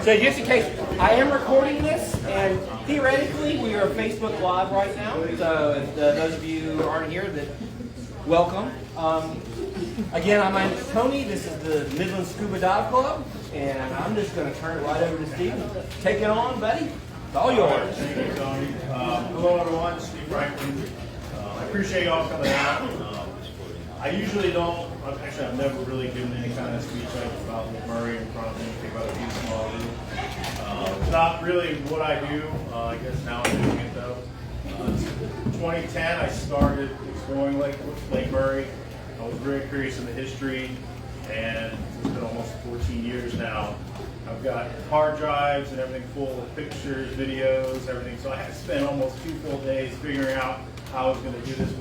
So just in case, I am recording this, and theoretically we are Facebook Live right now. So if those of you who aren't here, that welcome. Again, my name is Tony. This is the Midland Scuba Dive Club, and I'm just going to turn it right over to Steve. Take it on, buddy. It's all yours. Thank you, Tony. Hello, everyone. Steve Franklin. I appreciate y'all coming out. I usually don't. Actually, I've never really given any kind of speech about Murray in front of anything about a small league. It's not really what I do. I guess now I'm doing it though. 2010, I started exploring Lake Murray. I was very curious in the history, and it's been almost 14 years now. I've got hard drives and everything full of pictures, videos, everything. So I had to spend almost 2 full days figuring out how I was going to do this,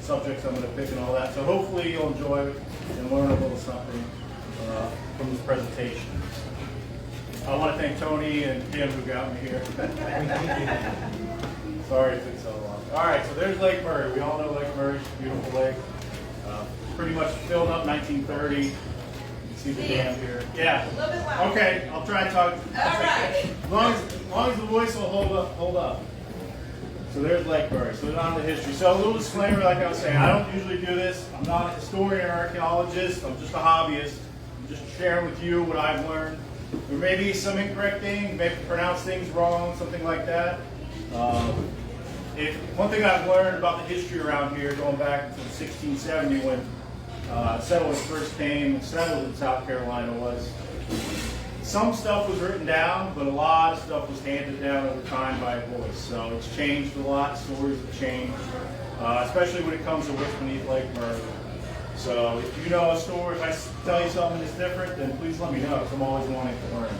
subjects I'm going to pick and all that. So hopefully you'll enjoy it and learn a little something from this presentation. I want to thank Tony and Kim who got me here. Sorry it took so long. All right, so there's Lake Murray. We all know Lake Murray. It's a beautiful lake. Pretty much filled up 1930. You can see the dam here. Yeah. A little bit louder. Okay, I'll try and talk. All right. As long as the voice will hold up. So there's Lake Murray. So on to the history. So a little disclaimer, like I was saying, I don't usually do this. I'm not a historian or archaeologist. I'm just a hobbyist. I'm just sharing with you what I've learned. There may be some incorrect things, maybe pronounce things wrong, something like that. One thing I've learned about the history around here, going back to 1670 when settlers first came and settled in South Carolina, was some stuff was written down, but a lot of stuff was handed down over time by a voice. So it's changed a lot. Stories have changed, especially when it comes to what's beneath Lake Murray. So if you know a story, if I tell you something that's different, then please let me know, because I'm always wanting to learn.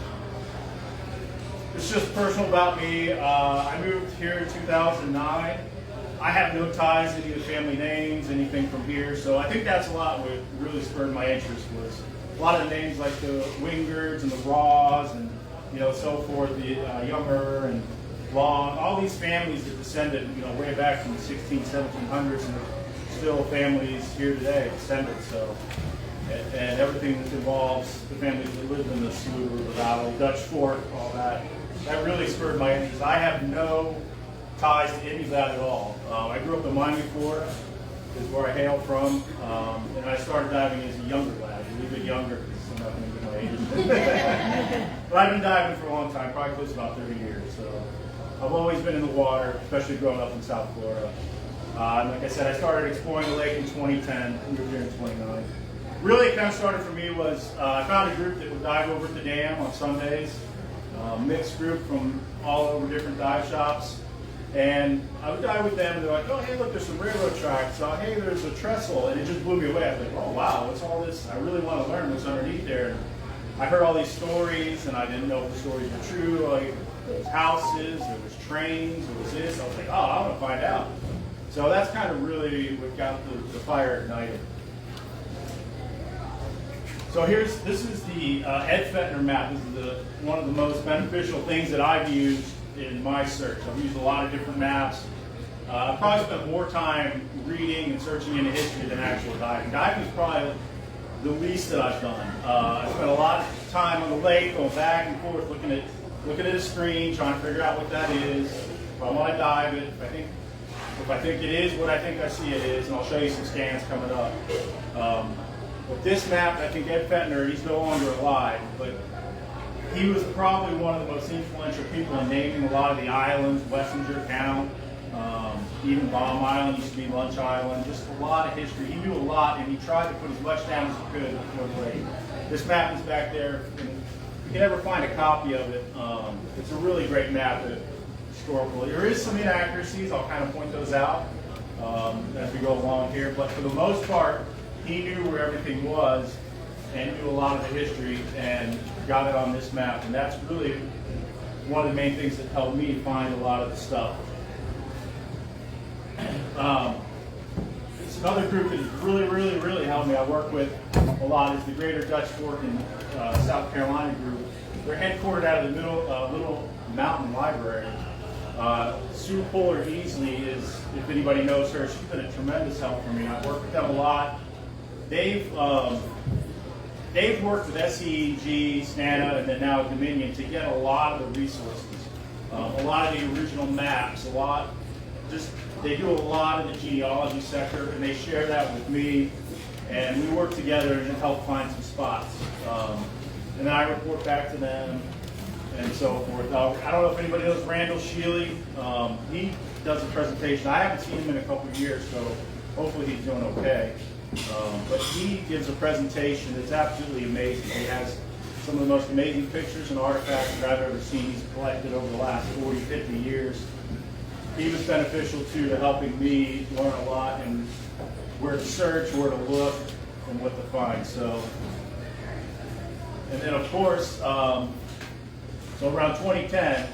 It's just personal about me. I moved here in 2009. I have no ties to any of the family names, anything from here. So I think that's a lot what really spurred my interest, was a lot of the names like the Wingards and the Raws and so forth, the Younger and Long, all these families that descended way back from the 1700s, and still families here today descended. So, and everything that involves the families that lived in the Scuba, the Valley, Dutch Fork, all that. That really spurred my interest. I have no ties to any of that at all. I grew up in Miami, Florida, is where I hail from, and I started diving as a younger lad, a little bit younger because I'm not going to get my age. But I've been diving for a long time, probably close to about 30 years. So I've always been in the water, especially growing up in South Florida. And like I said, I started exploring the lake in 2010. We were here in 29. Really, it kind of started for me was I found a group that would dive over at the dam on Sundays. Mixed group from all over different dive shops, and I would dive with them, and they're like, oh hey, look, there's some railroad tracks, hey, there's a trestle, and it just blew me away. I was like, oh wow, what's all this? I really want to learn what's underneath there. And I heard all these stories, and I didn't know if the stories were true. Like, there was houses, there was trains, there was this. I was like, oh, I want to find out. So that's kind of really what got the fire ignited. So this is the Ed Fettner map. This is one of the most beneficial things that I've used in my search. I've used a lot of different maps. I've probably spent more time reading and searching into history than actual diving. Diving is probably the least that I've done. I spent a lot of time on the lake, going back and forth, looking at a screen, trying to figure out what that is. If I want to dive it, if I think it is what I think I see it is, and I'll show you some scans coming up. With this map, I think Ed Fettner, he's no longer alive, but he was probably one of the most influential people in naming a lot of the islands, Wessinger Count, even Bomb Island used to be Lunch Island, just a lot of history. He knew a lot, and he tried to put as much down as he could before the lake. This map is back there, and you can never find a copy of it. It's a really great map, historically. There is some inaccuracies, I'll kind of point those out as we go along here, but for the most part, he knew where everything was and knew a lot of the history and got it on this map. And that's really one of the main things that helped me find a lot of the stuff. It's another group that really helped me. I work with a lot is the Greater Dutch Fork and South Carolina group. They're headquartered out of the Little Mountain Library. Sue Puller Easley is, if anybody knows her, she's been a tremendous help for me. I've worked with them a lot. They've they've worked with SEG, SNANA, and then now Dominion to get a lot of the resources, a lot of the original maps, they do a lot of the genealogy sector, and they share that with me, and we work together and help find some spots. And then I report back to them, and so forth. I don't know if anybody knows Randall Sheely. He does a presentation. I haven't seen him in a couple of years, so hopefully he's doing okay. But he gives a presentation that's absolutely amazing. He has some of the most amazing pictures and artifacts that I've ever seen. He's collected over the last 40, 50 years. He was beneficial too to helping me learn a lot and where to search, where to look, and what to find. So, and then of course, so around 2010,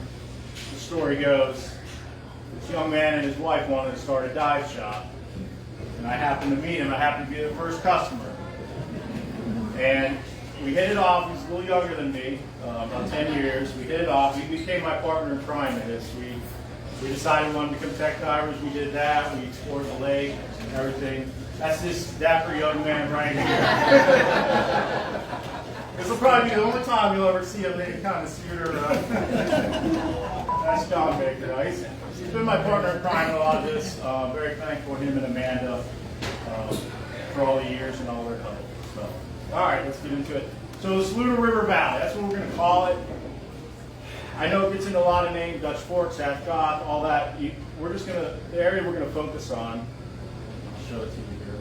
the story goes, this young man and his wife wanted to start a dive shop. And I happened to meet him. I happened to be the first customer. And we hit it off. He's a little younger than me, about 10 years. We hit it off. He became my partner in crime in this. We decided we wanted to become tech divers. We did that. We explored the lake and everything. That's this dapper young man right here. This will probably be the only time you'll ever see him in any kind of suit or that's John Baker. He's been my partner in crime in a lot of this. Very thankful for him and Amanda for all the years and all their help. So, all right, let's get into it. So the Scuba River Valley, that's what we're going to call it. I know it gets into a lot of names, Dutch Fork, South Goth, all that. We're just going to, the area we're going to focus on, I'll show it to you here.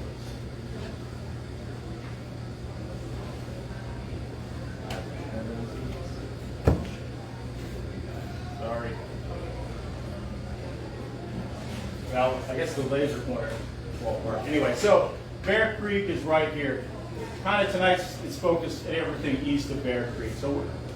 Sorry. Well, I guess the laser pointer won't work. Anyway, so Bear Creek is right here. Kind of tonight it's focused at everything east of Bear Creek. So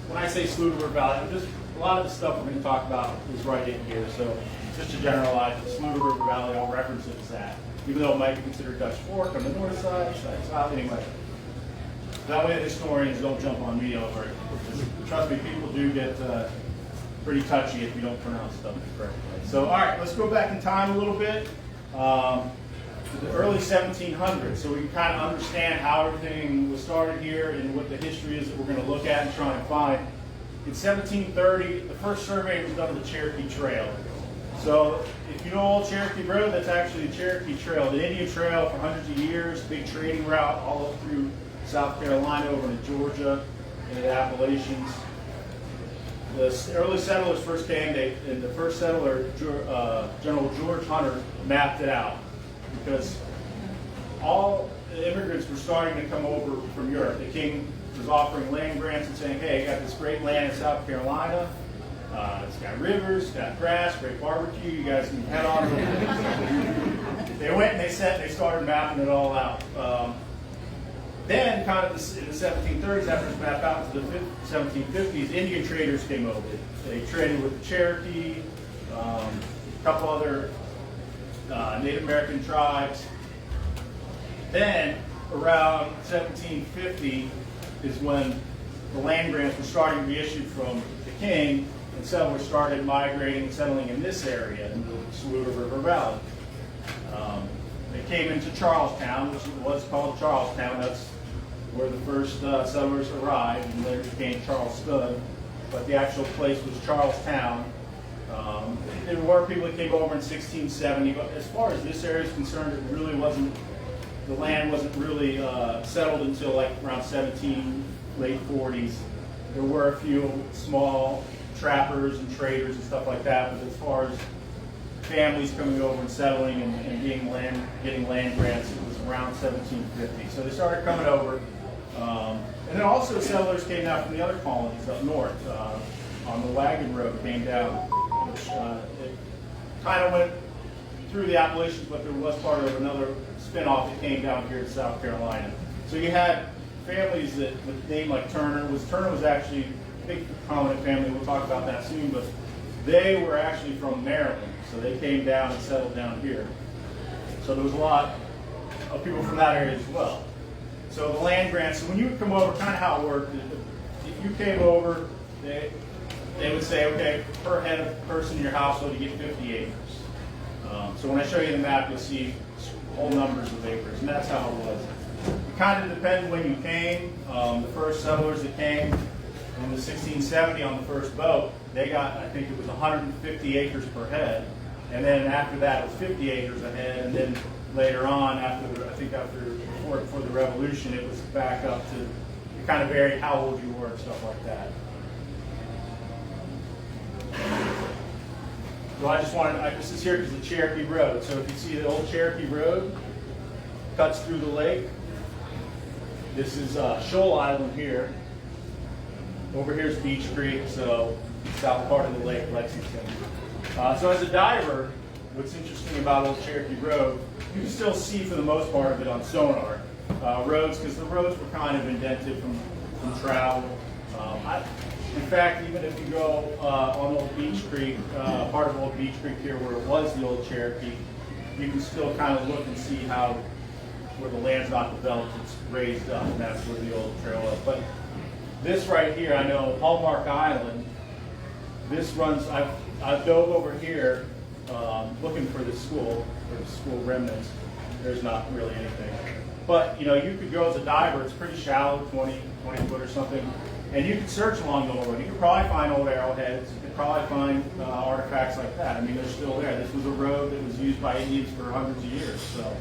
when I say Scuba River Valley, just a lot of the stuff we're going to talk about is right in here. So just to generalize, the Scuba River Valley, I'll reference it as that. Even though it might be considered Dutch Fork on the north side, south, anyway. That way the historians don't jump on me over it. Trust me, people do get pretty touchy if you don't pronounce stuff correctly. So, all right, let's go back in time a little bit to the early 1700s, so we can kind of understand how everything was started here and what the history is that we're going to look at and try and find. In 1730, the first survey was done of the Cherokee Trail. So, if you know Old Cherokee Road, that's actually the Cherokee Trail, the Indian Trail for hundreds of years, big trading route all up through South Carolina over to Georgia and the Appalachians. The early settlers first came, and the first settler, General George Hunter, mapped it out because all the immigrants were starting to come over from Europe. The king was offering land grants and saying, hey, I got this great land in South Carolina. It's got rivers, it's got grass, great barbecue. You guys can head on over. They went and they started mapping it all out. Then, kind of in the 1730s, after it's mapped out to the 1750s, Indian traders came over. They traded with the Cherokee, a couple other Native American tribes. Then, around 1750 is when the land grants were starting to be issued from the king, and settlers started migrating and settling in this area, in the Scuba River Valley. They came into Charlestown, which was called Charlestown. That's where the first settlers arrived, and later became Charleston. But the actual place was Charlestown. There were people that came over in 1670, but as far as this area is concerned, it really wasn't, the land wasn't really settled until like around late 40s. There were a few small trappers and traders and stuff like that, but as far as families coming over and settling and getting land grants, it was around 1750. So they started coming over. And then also settlers came down from the other colonies up north. On the wagon road came down, which it kind of went through the Appalachians, but there was part of another spinoff that came down here to South Carolina. So you had families that with a name like Turner was actually a big prominent family. We'll talk about that soon, but they were actually from Maryland, so they came down and settled down here. So there was a lot of people from that area as well. So the land grants, so when you would come over, kind of how it worked, if you came over, they would say, okay, per head of person in your household, you get 50 acres. So when I show you the map, you'll see whole numbers of acres, and that's how it was. it kind of depended when you came. The first settlers that came in the 1670 on the first boat, they got, I think it was 150 acres per head. And then after that, it was 50 acres a head. And then later on, before the Revolution, it was back up to, it kind of varied how old you were and stuff like that. So I just wanted, this is here because the Cherokee Road. So if you see the old Cherokee Road, cuts through the lake. This is Shoal Island here. Over here is Beach Creek, so south part of the lake, Lexington. So as a diver, what's interesting about Old Cherokee Road, you can still see for the most part of it on sonar roads, because the roads were kind of indented from travel. In fact, even if you go on Old Beach Creek, part of Old Beach Creek here where it was the old Cherokee, you can still kind of look and see how where the land's not developed, it's raised up, and that's where the old trail was. But this right here, I know Hallmark Island, this runs, I've dove over here looking for the school remnants. There's not really anything. But, you know, you could go as a diver, it's pretty shallow, 20 foot or something, and you could search along the old road. You could probably find old arrowheads, you could probably find artifacts like that. I mean, they're still there. This was a road that was used by Indians for hundreds of years, so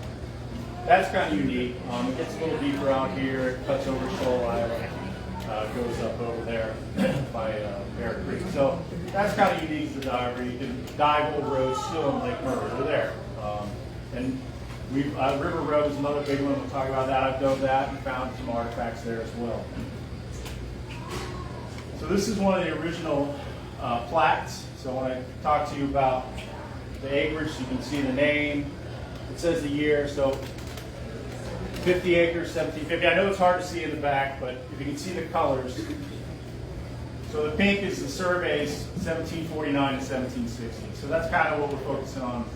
that's kind of unique. It gets a little deeper out here, it cuts over Shoal Island, goes up over there by Bear Creek. So that's kind of unique as a diver. You can dive old roads still in Lake Murray. They're there. And River Road is another big one. We'll talk about that. I've dove that and found some artifacts there as well. So this is one of the original plats. So when I talk to you about the acreage, you can see the name. It says the year. So 50 acres, 1750. I know it's hard to see in the back, but if you can see the colors. So the pink is the surveys, 1749 to 1760. So that's kind of what we're focusing on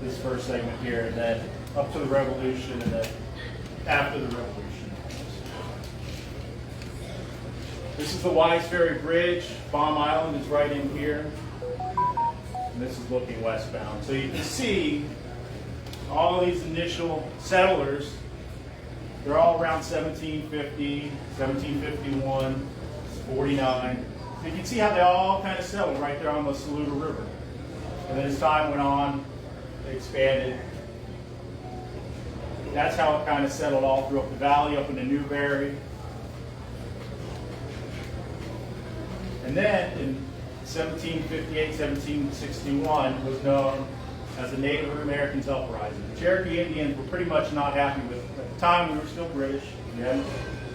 this first segment here, and then up to the Revolution, and then after the Revolution. This is the Wise Ferry Bridge. Baum Island is right in here. And this is looking westbound. So you can see all these initial settlers. They're all around 1750, 1751, 49. So you can see how they all kind of settled right there on the Saluda River. And then as time went on, they expanded. That's how it kind of settled all through up the valley, up into Newberry. And then in 1758, 1761 was known as the Native Americans Uprising. The Cherokee Indians were pretty much not happy with, at the time we were still British, we hadn't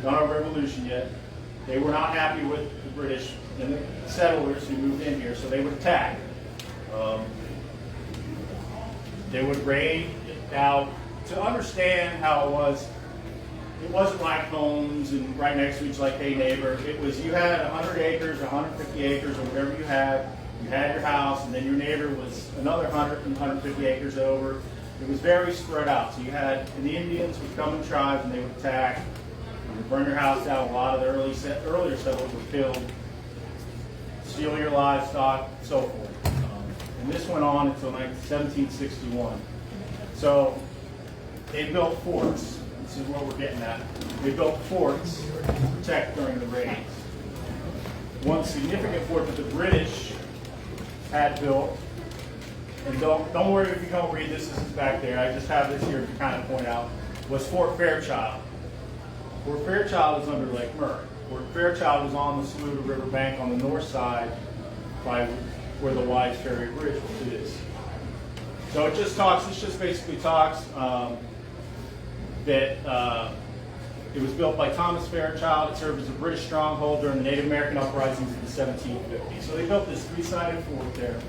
done our revolution yet. They were not happy with the British and the settlers who moved in here, so they would attack. They would raid. Now, to understand how it wasn't like homes and right next to each like, hey neighbor. It was, you had 100 acres, 150 acres, or whatever you had your house, and then your neighbor was another 100 and 150 acres over. It was very spread out. So you had, and the Indians would come in tribes and they would attack, they would burn your house down. A lot of the earlier settlers were killed, steal your livestock, so forth. And this went on until 1761. So they built forts. This is what we're getting at. They built forts to protect during the raids. One significant fort that the British had built, and don't worry if you don't read this, this is back there, I just have this here to kind of point out, was Fort Fairchild. Fort Fairchild is under Lake Murray. Fort Fairchild was on the Saluda River bank on the north side by where the Wise Ferry Bridge is. So this just basically talks that it was built by Thomas Fairchild. It served as a British stronghold during the Native American uprisings in the 1750s. So they built this three-sided fort there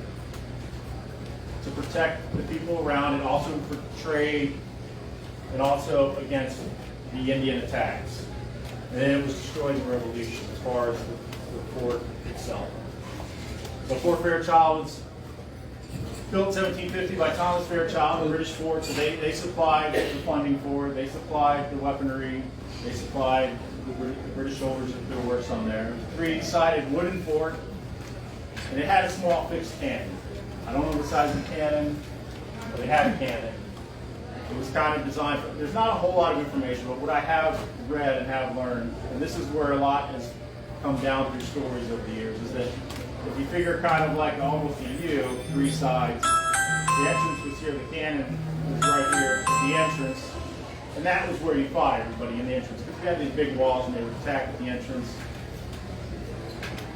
to protect the people around and also for trade and also against the Indian attacks. And then it was destroyed in the Revolution as far as the fort itself. So Fort Fairchild was built in 1750 by Thomas Fairchild, the British fort. So they supplied the funding for it, they supplied the weaponry, they supplied the British soldiers that there were some there. It was a three-sided wooden fort, and it had a small fixed cannon. I don't know the size of the cannon, but it had a cannon. The It was kind of designed for, there's not a whole lot of information, but what I have read and have learned, and this is where a lot has come down through stories over the years, is that if you figure kind of like almost a U, 3 sides, the entrance was here, the cannon was right here, the entrance, and that was where you fought everybody in the entrance. Because we had these big walls and they would attack at the entrance.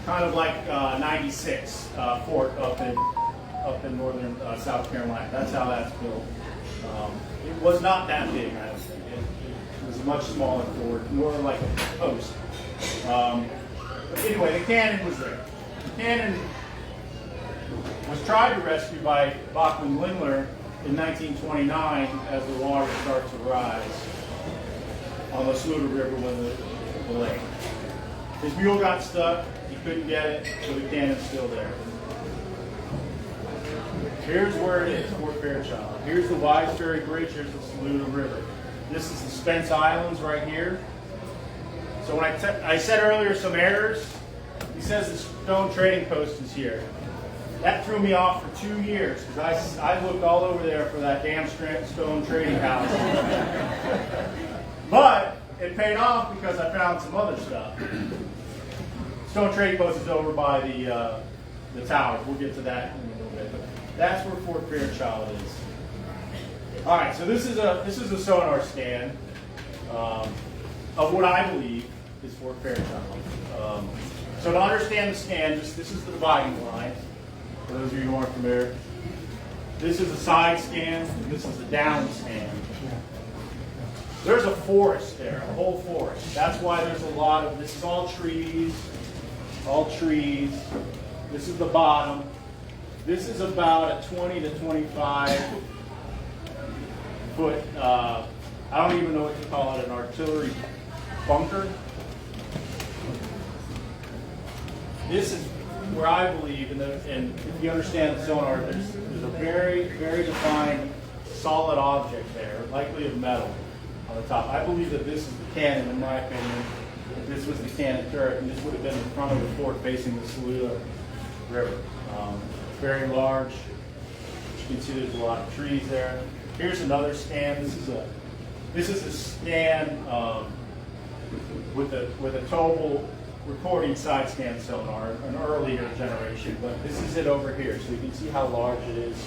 Kind of like 96 fort up in northern South Carolina. That's how that's built. It was not that big, I don't think. It was a much smaller fort, more like a post. But anyway, the cannon was there. The cannon was tried to rescue by Bachman Lindler in 1929 as the water started to rise on the Scuba River when the lake. His mule got stuck, he couldn't get it, so the cannon's still there. Here's where it is, Fort Fairchild. Here's the Wise Ferry Bridge, here's the Saluda River. This is the Spence Islands right here. So when I said earlier some errors, he says the stone trading post is here. That threw me off for 2 years because I looked all over there for that damn stone trading house. But it paid off because I found some other stuff. Stone trading post is over by the towers. We'll get to that in a little bit. But that's where Fort Fairchild is. All right, so this is a sonar scan of what I believe is Fort Fairchild. So to understand the scan, this is the dividing line. For those of you who aren't familiar, this is a side scan, and this is a down scan. There's a forest there, a whole forest. That's why there's a lot of, this is all trees. This is the bottom. This is about a 20 to 25 foot, I don't even know what to call it, an artillery bunker. This is where I believe, and if you understand the sonar, there's a very, very defined solid object there, likely of metal on the top. I believe that this is the cannon, in my opinion. If this was the cannon turret, and this would have been in front of the fort facing the Saluda River. Very large. You can see there's a lot of trees there. Here's another scan. This is a scan with a Tobel recording side scan sonar, an earlier generation, but this is it over here, so you can see how large it is,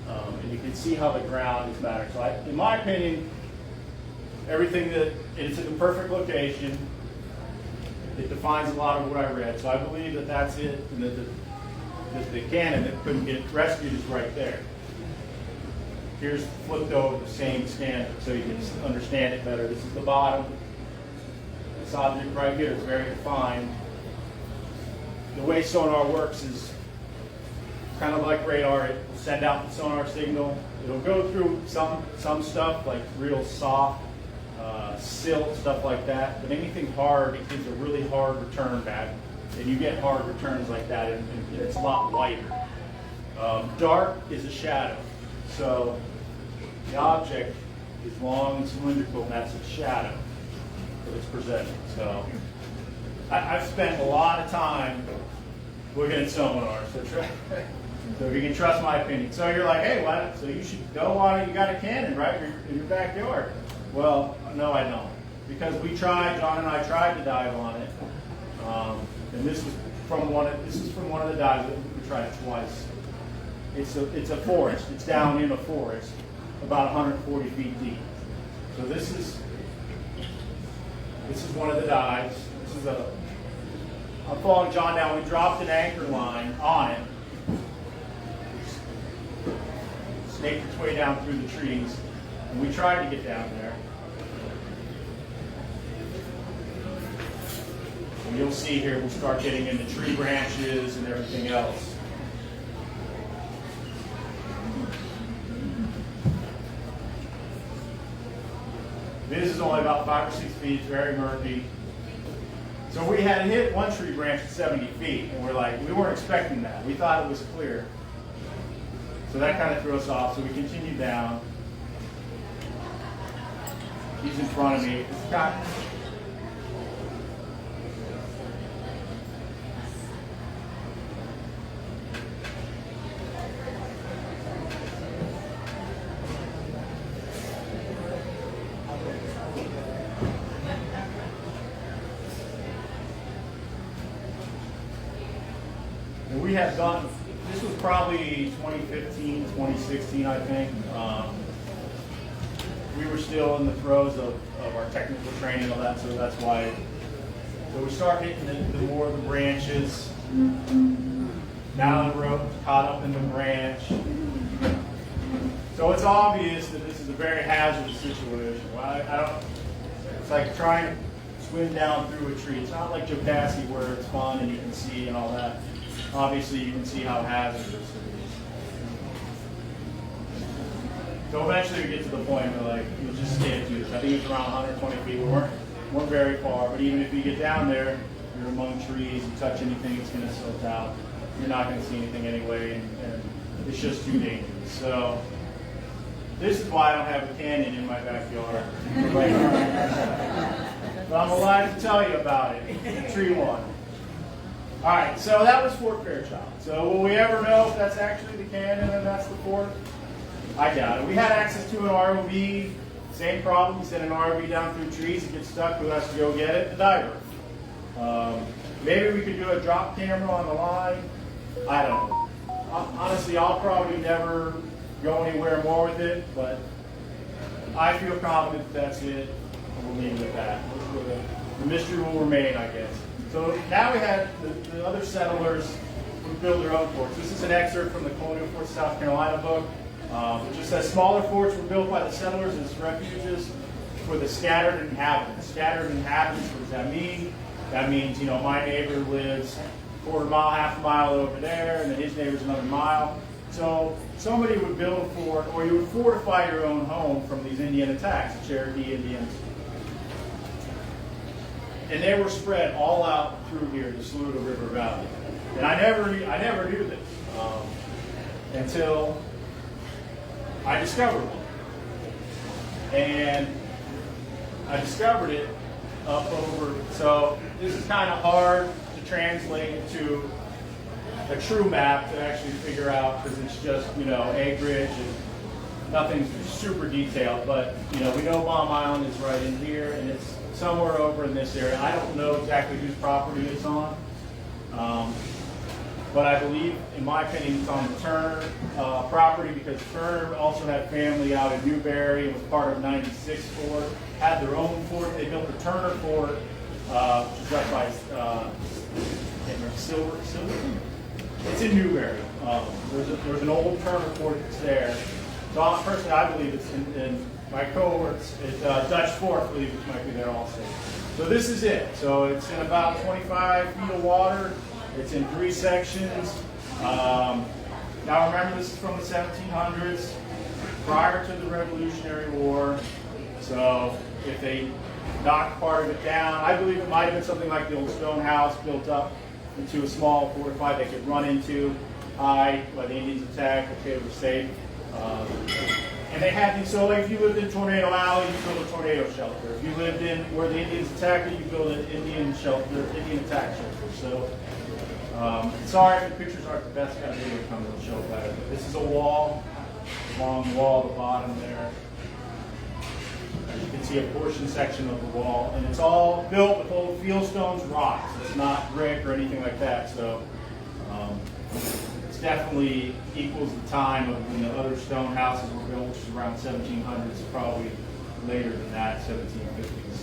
and you can see how the ground is mattering. So in my opinion, everything that it's in the perfect location. It defines a lot of what I read, so I believe that that's it, and that the cannon that couldn't get rescued is right there. Here's flipped over the same scan so you can understand it better. This is the bottom. This object right here is very defined. The way sonar works is kind of like radar. It will send out the sonar signal. It'll go through some stuff like real soft, silt, stuff like that. But anything hard, it gives a really hard return back. And you get hard returns like that, and it's a lot lighter. Dark is a shadow. So the object is long and cylindrical, and that's its shadow that it's presenting. So I've spent a lot of time looking at sonar, so if you can trust my opinion. So you're like, hey, why? So you should go on it. You got a cannon, right, in your backyard. Well, no, I don't, because John and I tried to dive on it, and this is from one of the dives. We tried it twice. It's a forest. It's down in a forest, about 140 feet deep. So this is one of the dives. I'm following John down. We dropped an anchor line on it, snaked its way down through the trees, and we tried to get down there. And you'll see here, we'll start getting into tree branches and everything else. This is only about 5 or 6 feet, it's very murky. So we had hit one tree branch at 70 feet, and we weren't expecting that. We thought it was clear. So that kind of threw us off, so we continued down. He's in front of me. It's got, had done, this was probably 2015, 2016, I think. We were still in the throes of our technical training and all that, so that's why. So we start hitting the more of the branches. Now the rope caught up in the branch. So it's obvious that this is a very hazardous situation. Well, I don't, it's like trying to swim down through a tree. It's not like Jocassee where it's fun and you can see and all that. Obviously you can see how hazardous it is. So eventually we get to the point where like, you just can't do this. I think it's around 120 feet. We weren't very far, but even if you get down there, you're among trees, you touch anything, it's going to silt out. You're not going to see anything anyway, and it's just too dangerous. So this is why I don't have a canyon in my backyard. But I'm alive to tell you about it. Tree one. All right, so that was Fort Fairchild. So will we ever know if that's actually the canyon and that's the fort? I doubt it. We had access to an ROV. Same problem. We send an ROV down through trees. It gets stuck. Who has to go get it? The diver. Maybe we could do a drop camera on the line. I don't know. Honestly, I'll probably never go anywhere more with it, but I feel confident that that's it, and we'll leave it at that. The mystery will remain, I guess. So now we had the other settlers who build their own forts. This is an excerpt from the Colonial Forts, South Carolina book. It just says smaller forts were built by the settlers as refuges for the scattered inhabitants. Scattered inhabitants, what does that mean? That means, you know, my neighbor lives a quarter mile, half a mile over there, and then his neighbor's another mile. So somebody would build a fort, or you would fortify your own home from these Indian attacks, the Cherokee Indians. And they were spread all out through here, the Saluda River Valley. And I never knew this until I discovered one. And I discovered it up over, so this is kind of hard to translate into a true map to actually figure out, because it's just, you know, acreage and nothing's super detailed, but, you know, we know Baum Island is right in here, and it's somewhere over in this area. I don't know exactly whose property it's on, but I believe, in my opinion, it's on the Turner property, because Turner also had family out in Newberry and was part of 96 Fort, had their own fort. They built the Turner Fort, which is up by, I can't remember, Silver? It's in Newberry. There's an old Turner Fort that's there. So personally, I believe it's in my cohorts at Dutch Fork, I believe it might be there also. So this is it. So it's in about 25 feet of water. It's in 3 sections. Now remember, this is from the 1700s, prior to the Revolutionary War. So if they knocked part of it down, I believe it might have been something like the old stone house built up into a small fortified they could run into, hide, when the Indians attacked, okay, it was safe. And they had these, so like if you lived in Tornado Alley, you build a tornado shelter. If you lived in where the Indians attacked you, you build an Indian shelter, Indian attack shelter. So, sorry if the pictures aren't the best, got a video coming to show better. But this is a wall, a long wall at the bottom there. You can see a portion section of the wall, and it's all built with old fieldstones, rocks. It's not brick or anything like that. So, definitely equals the time of when the other stone houses were built, which is around 1700s, probably later than that, 1750s.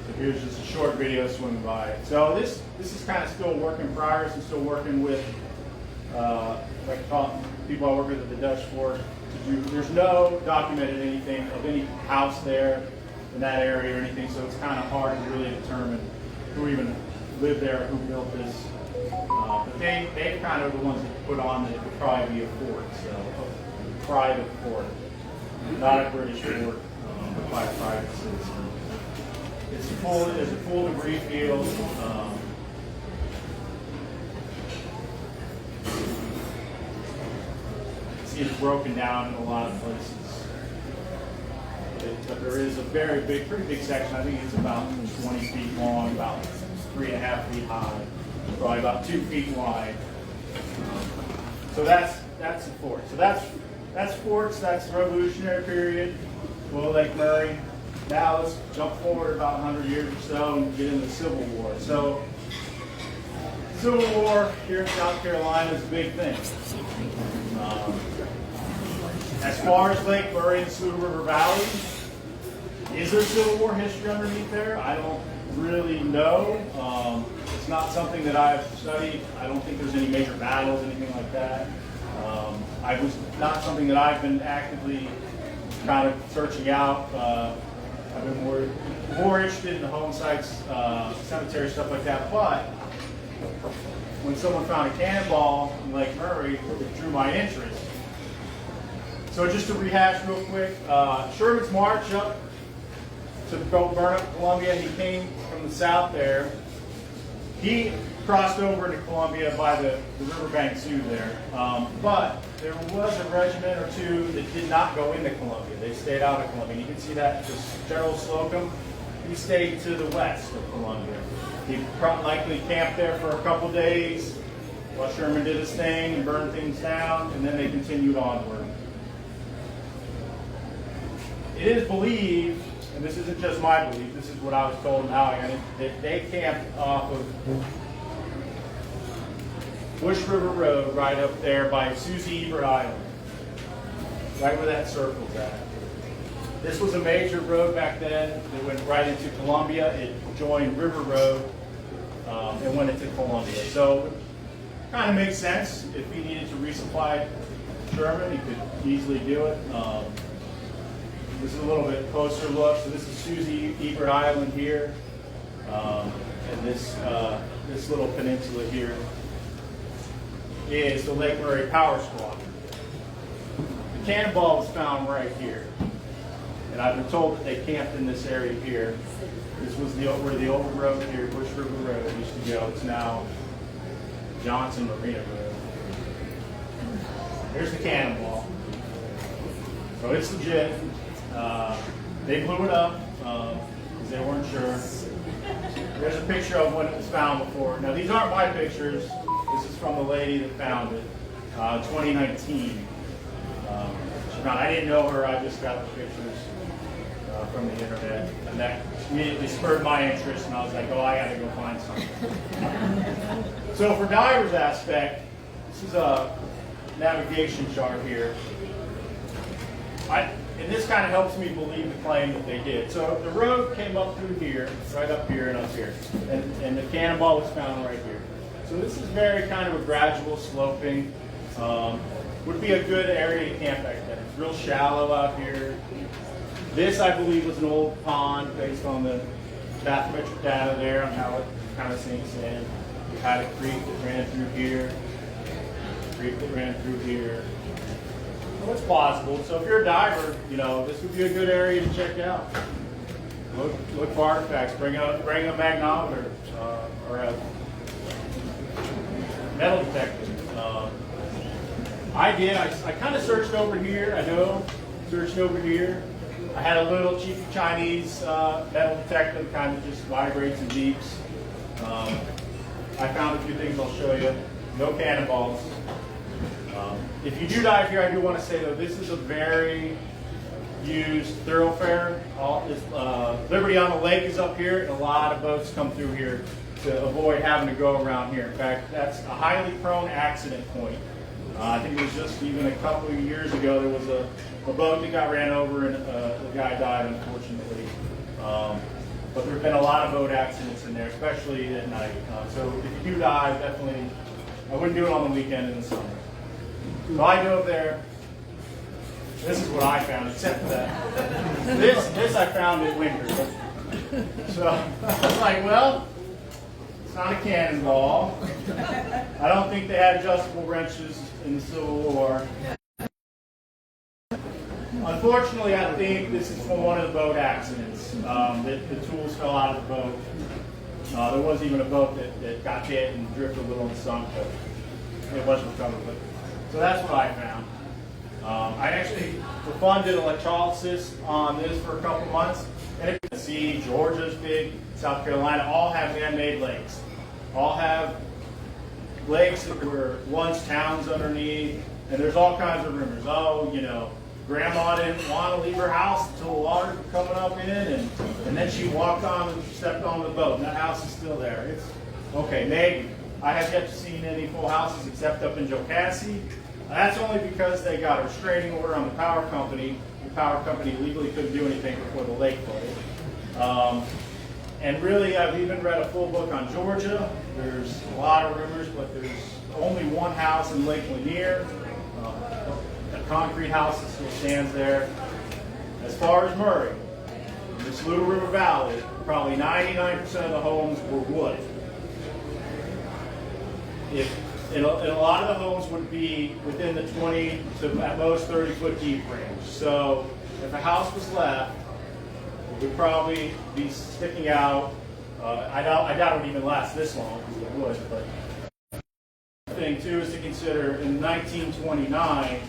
So here's just a short video swinging by. So this is kind of still work in progress. I'm still working with like people I work with at the Dutch Fort. There's no documented anything of any house there in that area or anything, so it's kind of hard to really determine who even lived there, who built this. But they kind of the ones that put on that it would probably be a fort, so a private fort, not a British fort, but by a private citizen. It's full. There's a full debris field. See, it's broken down in a lot of places. But there is a pretty big section. I think it's about 20 feet long, about 3.5 feet high. Probably about 2 feet wide. So that's the fort. So that's forts. That's the Revolutionary period. Well, Lake Murray. Now let's jump forward about 100 years or so and get into the Civil War. So Civil War here in South Carolina is a big thing. As far as Lake Murray and Scuba River Valley, is there Civil War history underneath there? I don't really know. It's not something that I've studied. I don't think there's any major battles, anything like that. I was not something that I've been actively kind of searching out. I've been more interested in the home sites, cemetery, stuff like that. But when someone found a cannonball in Lake Murray, it drew my interest. So just to rehash real quick, Sherman's march up to go burn up Columbia, he came from the south there. He crossed over into Columbia by the riverbank zoo there. But there was a regiment or two that did not go into Columbia. They stayed out of Columbia. You can see that because General Slocum, he stayed to the west of Columbia. He likely camped there for a couple days while Sherman did his thing and burned things down, and then they continued onward. It is believed, and this isn't just my belief, this is what I was told in Allegheny, that they camped off of Bush River Road right up there by Susie Ebert Island, right where that circle's at. This was a major road back then that went right into Columbia. It joined River Road and went into Columbia. So it kind of makes sense. If he needed to resupply Sherman, he could easily do it. This is a little bit closer look. So this is Susie Ebert Island here, and this little peninsula here is the Lake Murray Power Squadron. The cannonball was found right here, and I've been told that they camped in this area here. This was where the old road here, Bush River Road, used to go. It's now Johnson Marina Road. Here's the cannonball. So it's legit. They blew it up because they weren't sure. There's a picture of when it was found before. Now these aren't my pictures. This is from the lady that found it, 2019. I didn't know her. I just got the pictures from the internet, and that immediately spurred my interest. And I was like, oh, I got to go find something. So for divers aspect, this is a navigation chart here. And this kind of helps me believe the claim that they did. So the road came up through here, right up here and up here. And the cannonball was found right here. So this is very kind of a gradual sloping. Would be a good area to camp back then. It's real shallow out here. This, I believe, was an old pond based on the bathymetric data there on how it kind of sinks in. We had a creek that ran through here, a creek that ran through here. So it's plausible. So if you're a diver, you know, this would be a good area to check out. Look for artifacts. Bring a magnometer or a metal detector. I kind of searched over here. Searched over here. I had a little cheap Chinese metal detector that kind of just vibrates and beeps. I found a few things I'll show you. No cannonballs. If you do dive here, I do want to say though, this is a very used thoroughfare. Liberty on the Lake is up here, and a lot of boats come through here to avoid having to go around here. In fact, that's a highly prone accident point. I think it was just even a couple of years ago, there was a boat that got ran over and the guy died, unfortunately. But there have been a lot of boat accidents in there, especially at night. So if you do dive, definitely, I wouldn't do it on the weekend in the summer. So I go there. This is what I found, except that this I found in winter. So I was like, well, it's not a cannonball. I don't think they had adjustable wrenches in the Civil War. Unfortunately, I think this is from one of the boat accidents. The tools fell out of the boat. There was even a boat that got hit and drifted a little and sunk, but it wasn't recovered. So that's what I found. I actually, for fun, did electrolysis on this for a couple months. And you can see Georgia's big, South Carolina, all have man-made lakes. All have lakes that were once towns underneath. And there's all kinds of rumors. Oh, you know, Grandma didn't want to leave her house until the waters were coming up in, and then she walked on and stepped on the boat, and that house is still there. It's okay, maybe. I have yet to see any full houses except up in Jocassee. That's only because they got a restraining order on the power company. The power company legally couldn't do anything before the lake flooded. And really, I've even read a full book on Georgia. There's a lot of rumors, but there's only one house in Lake Lanier, a concrete house that still stands there. As far as Murray, in this Little River Valley, probably 99% of the homes were wood. And a lot of the homes would be within the 20 to at most 30-foot deep range. So if a house was left, it would probably be sticking out. I doubt it would even last this long because it would. But the thing too is to consider in 1929,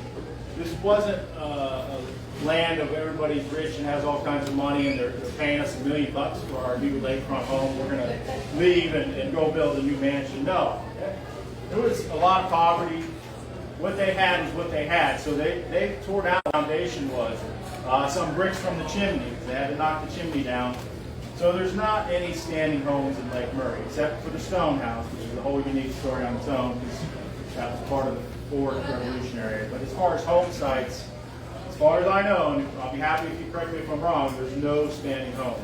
this wasn't a land of everybody's rich and has all kinds of money and they're paying us $1 million for our new lakefront home. We're going to leave and go build a new mansion. No. There was a lot of poverty. What they had was what they had. So they tore down the foundation was. Some bricks from the chimney. They had to knock the chimney down. So there's not any standing homes in Lake Murray, except for the stone house, which is a whole unique story on its own, because that was part of the Ford Revolutionary. But as far as home sites, as far as I know, and I'll be happy if you correct me if I'm wrong, there's no standing homes.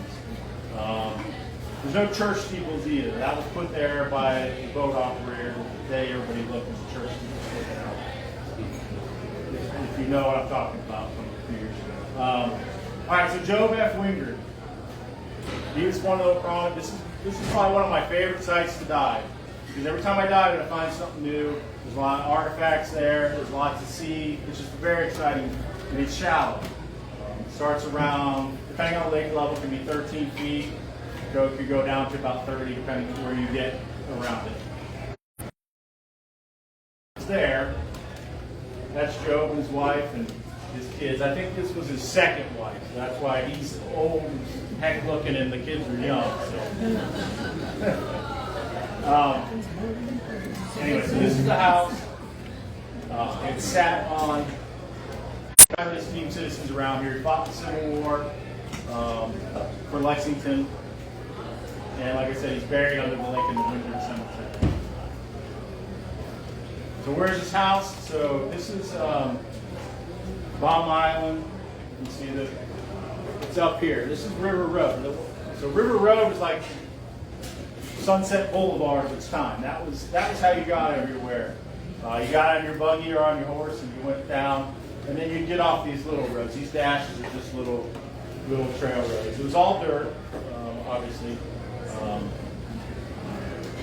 There's no church steeples either. That was put there by the boat operator. Today, everybody looked at the church steeples looking out. If you know what I'm talking about from a few years ago. All right, so Job F. Wingard. He was one of the prominent. This is probably one of my favorite sites to dive. Because every time I dive, I find something new. There's a lot of artifacts there. There's a lot to see. It's just very exciting. And it's shallow. It starts around, depending on the lake level, it can be 13 feet. It could go down to about 30, depending on where you get around it. It's there. That's Job and his wife and his kids. I think this was his second wife. So that's why he's old, heck looking, and the kids are young. So. Anyway, so this is the house. It sat on kind of esteemed citizens around here. He fought the Civil War for Lexington. And like I said, he's buried under the lake in the Winter Cemetery. So where's his house? So this is Baum Island. You can see that it's up here. This is River Road. So River Road was like Sunset Boulevard of its time. That was how you got everywhere. You got on your buggy or on your horse and you went down, and then you'd get off these little roads. These dashes are just little trail roads. It was all dirt, obviously.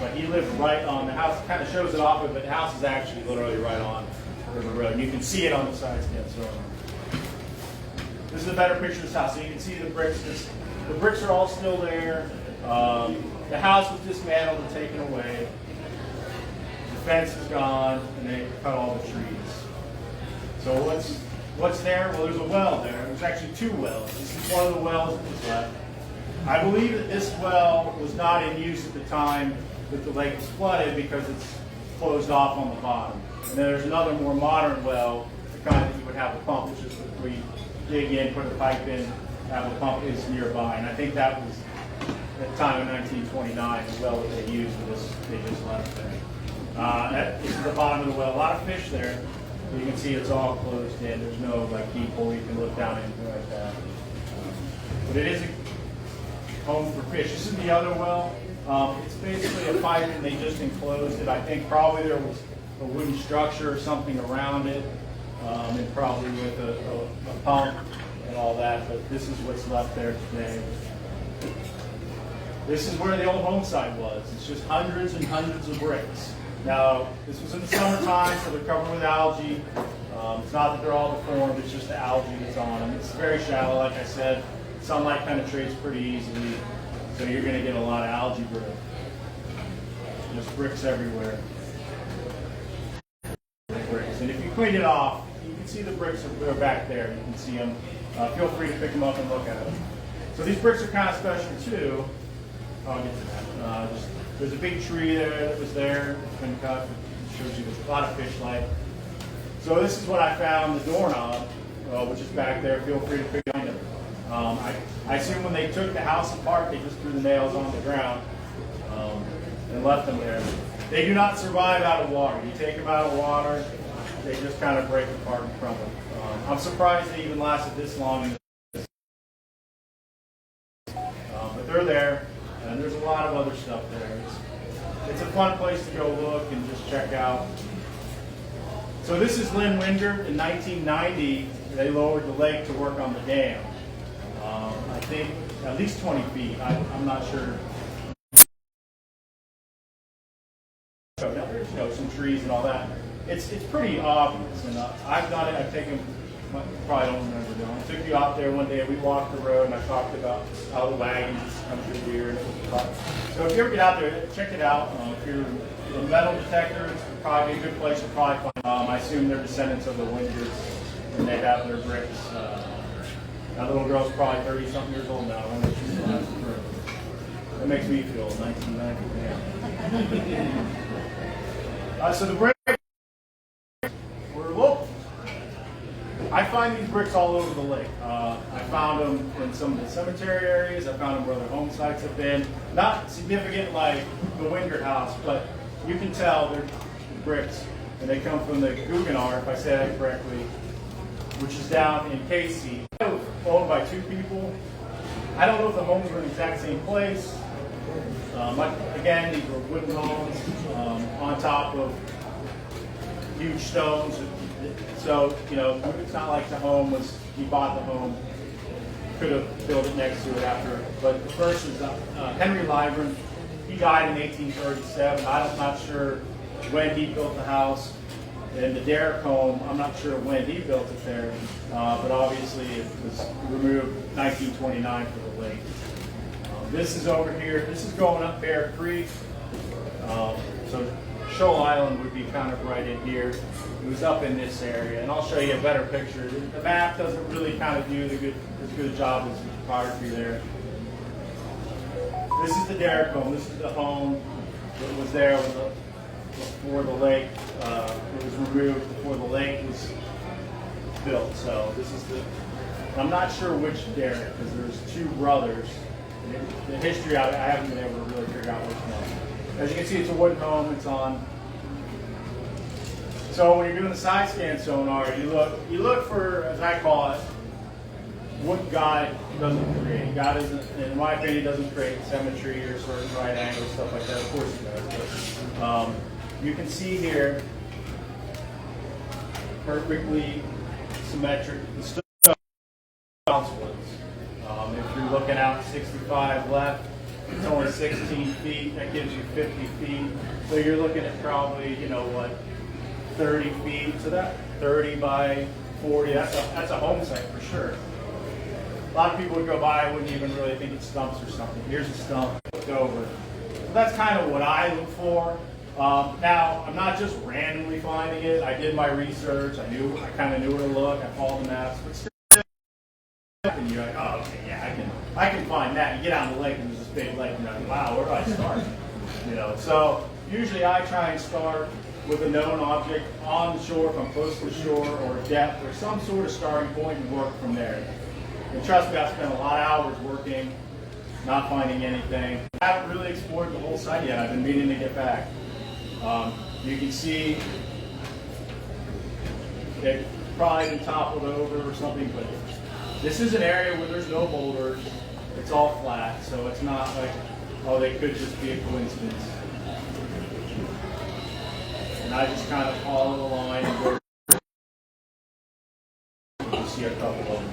But he lived right on the house. Kind of shows it off, but the house is actually literally right on River Road. And you can see it on the sides. This is a better picture of this house. So you can see the bricks. The bricks are all still there. The house was dismantled and taken away. The fence is gone, and they cut all the trees. So what's there? Well, there's a well there. There's actually two wells. This is one of the wells that was left. I believe that this well was not in use at the time that the lake was flooded because it's closed off on the bottom. And then there's another more modern well, the kind that you would have a pump, which is where you dig in, put a pipe in, have a pump is nearby. And I think that was at the time in 1929, the well that they used for this, they just left there. This is the bottom of the well. A lot of fish there. You can see it's all closed in. There's no like deep hole you can look down into like that. But it is a home for fish. This is the other well. It's basically a pipe and they just enclosed it. I think probably there was a wooden structure or something around it, and probably with a pump and all that, but this is what's left there today. This is where the old home site was. It's just hundreds and hundreds of bricks. Now, this was in the summertime, so they're covered with algae. It's not that they're all deformed, it's just the algae that's on them. It's very shallow, like I said. Sunlight penetrates pretty easily, so you're going to get a lot of algae growth. Just bricks everywhere. Bricks. And if you clean it off, you can see the bricks are back there. You can see them. Feel free to pick them up and look at them. So these bricks are kind of special too. I'll get to that. There's a big tree there that was there. It's been cut. It shows you there's a lot of fish life. So this is what I found, the doorknob, which is back there. Feel free to pick it up. I assume when they took the house apart, they just threw the nails on the ground and left them there. They do not survive out of water. You take them out of water, they just kind of break apart and crumble. I'm surprised they even lasted this long. But they're there, and there's a lot of other stuff there. It's a fun place to go look and just check out. So this is Lynn Winder. In 1990, they lowered the lake to work on the dam. I think at least 20 feet. I'm not sure. So now there's some trees and all that. It's pretty obvious, and I've done it. I've taken. Probably don't remember doing. I took you out there one day. We walked the road, and I talked about how the wagons come through here. And it was fun. So if you ever get out there, check it out. If you're a metal detector, it's probably a good place to probably find. I assume they're descendants of the Winders, and they have their bricks. That little girl's probably 30-something years old now. I wonder if she still has the brick. That makes me feel 1990. Yeah. So the brick. We're local. I find these bricks all over the lake. I found them in some of the cemetery areas. I found them where their home sites have been. Not significant like the Winder house, but you can tell they're bricks. And they come from the Guggenheim, if I say that correctly, which is down in Casey. Owned by two people. I don't know if the homes were in the exact same place. Again, these were wooden homes on top of huge stones. So, it's not like the home was, he bought the home, could have built it next to it after. But the first is Henry Libran. He died in 1837. I'm not sure when he built the house. And the Derrick home, I'm not sure when he built it there. But obviously it was removed 1929 for the lake. This is over here. This is going up Bear Creek. So Shoal Island would be kind of right in here. It was up in this area, and I'll show you a better picture. The map doesn't really kind of do as good a job as the photography there. This is the Derrick home. This is the home that was there before the lake. It was removed before the lake was built. So this is I'm not sure which Derrick, because there's two brothers. The history, I haven't been able to really figure out which one. As you can see, it's a wooden home. It's on. So when you're doing the side scan sonar, you look for, as I call it, what God doesn't create. God isn't, in my opinion, doesn't create symmetry or certain right angles, stuff like that. Of course He does. But, you can see here perfectly symmetric. The stone splits. If you're looking out 65 left, it's only 16 feet. That gives you 50 feet. So you're looking at probably, 30 feet. So that 30 by 40, that's a home site for sure. A lot of people would go by, wouldn't even really think it's stumps or something. Here's a stump, look over. So that's kind of what I look for. Now, I'm not just randomly finding it. I did my research. I kind of knew where to look. I followed the maps. But still, and you're like, oh, okay, yeah, I can find that. You get out on the lake and there's this big lake, and you're like, wow, where do I start? So usually I try and start with a known object on the shore, if I'm close to the shore, or depth, or some sort of starting point, and work from there. And trust me, I've spent a lot of hours working, not finding anything. I haven't really explored the whole site yet. I've been meaning to get back. You can see it probably been toppled over or something, but this is an area where there's no boulders. It's all flat, so it's not like, oh, they could just be a coincidence. And I just kind of follow the line and go. You see a couple of them.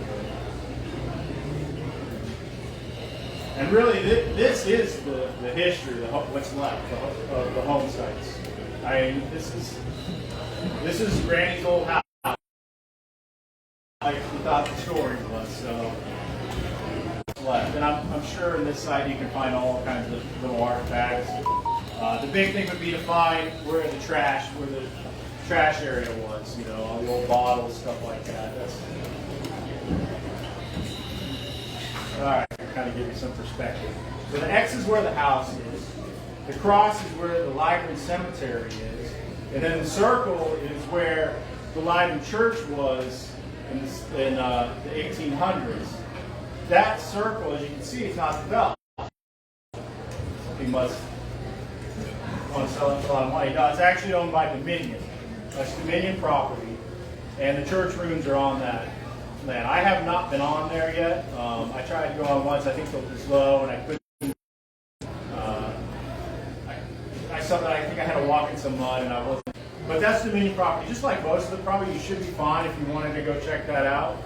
And really, this is the history, what's left of the home sites. I mean, this is Granny's old house, like we thought the story was. So left, and I'm sure in this site you can find all kinds of little artifacts. The big thing would be to find where the trash area was. All the old bottles, stuff like that. All right, kind of give you some perspective. So the X is where the house is. The cross is where the Libran Cemetery is. And then the circle is where the Libran Church was in the 1800s. That circle, as you can see, is not developed. want to sell it for a lot of money. No, it's actually owned by Dominion. That's Dominion property, and the church ruins are on that land. I have not been on there yet. I tried to go on once. I think it was low, and I couldn't. I think I had to walk in some mud, and I wasn't. But that's Dominion property. Just like most of the property, you should be fine if you wanted to go check that out.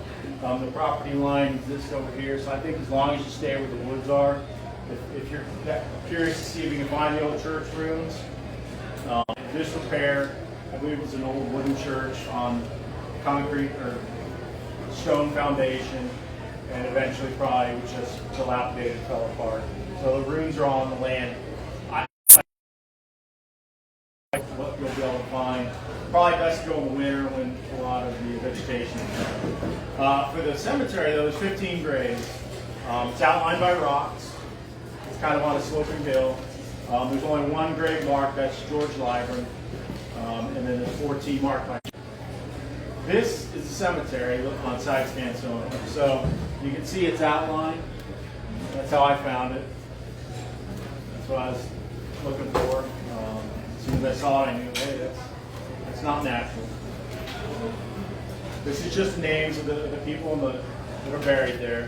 The property line exists over here, so I think as long as you stay where the woods are, if you're curious to see if you can find the old church ruins, disrepair. I believe it was an old wooden church on concrete or stone foundation, and eventually probably was just dilapidated, fell apart. So the ruins are on the land. What you'll be able to find. Probably best to go in the winter when a lot of the vegetation is there. For the cemetery, though, there's 15 graves. It's outlined by rocks. It's kind of on a sloping hill. There's only one grave marked, that's George Libran, and then there's 14 marked by. This is the cemetery on side scan sonar. So you can see it's outlined. That's how I found it. That's what I was looking for. As soon as I saw it, I knew, hey, that's not natural. This is just the names of the people that are buried there.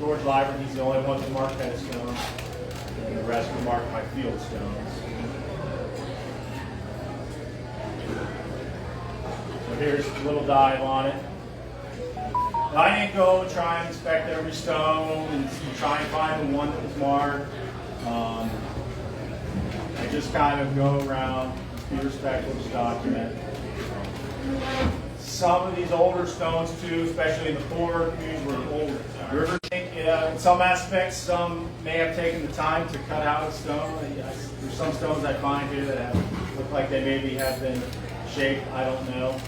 George Libran, he's the only one to mark headstones, and the rest were marked by field stones. So here's a little dive on it. Now, I didn't go and try and inspect every stone and try and find the one that was marked. I just kind of go around, be respectful of this document. Some of these older stones too, especially in the poorer communities where the old rivers, in some aspects, some may have taken the time to cut out a stone. There's some stones I find here that look like they maybe have been shaped, I don't know.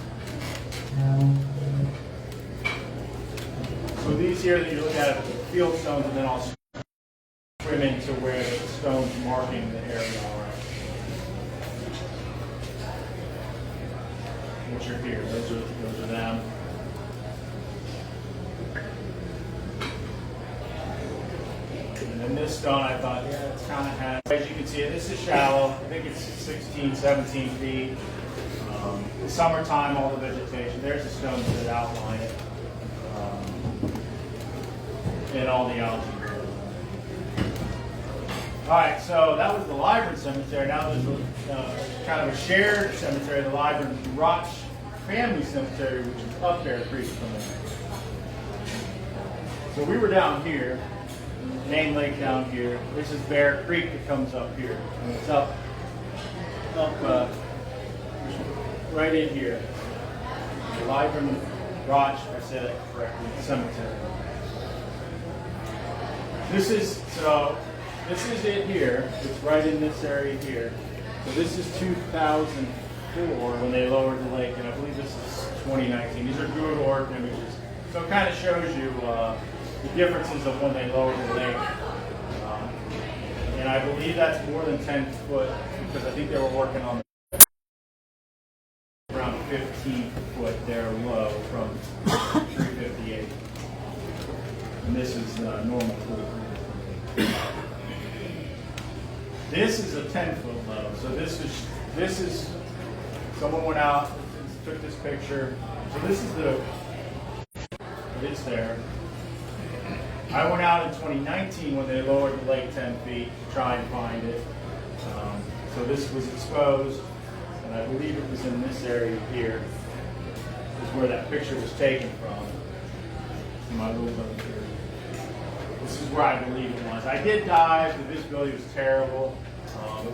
So these here that you look at are the field stones, and then I'll swim into where the stones marking the area are. Which are here. Those are them. And then this stone, I thought, yeah, it's kind of has. As you can see, this is shallow. I think it's 16, 17 feet. The summertime, all the vegetation. There's the stones that outline it, and all the algae. All right, so that was the Libran Cemetery. Now there's kind of a shared cemetery, the Libran Roch Family Cemetery, which is up Bear Creek from there. So we were down here, Main Lake down here. This is Bear Creek that comes up here. And it's up right in here. The Libran Roch, I said it correctly, cemetery. This is it here. It's right in this area here. So this is 2004 when they lowered the lake, and I believe this is 2019. These are good org images. So it kind of shows you the differences of when they lowered the lake. And I believe that's more than 10 foot, because I think they were working on around 15 foot there low from 358. And this is normal pool. This is a 10-foot low. So this is someone went out, took this picture. So this is it's there. I went out in 2019 when they lowered the lake 10 feet to try and find it. So this was exposed, and I believe it was in this area here, is where that picture was taken from. My little boat here. This is where I believe it was. I did dive. The visibility was terrible. It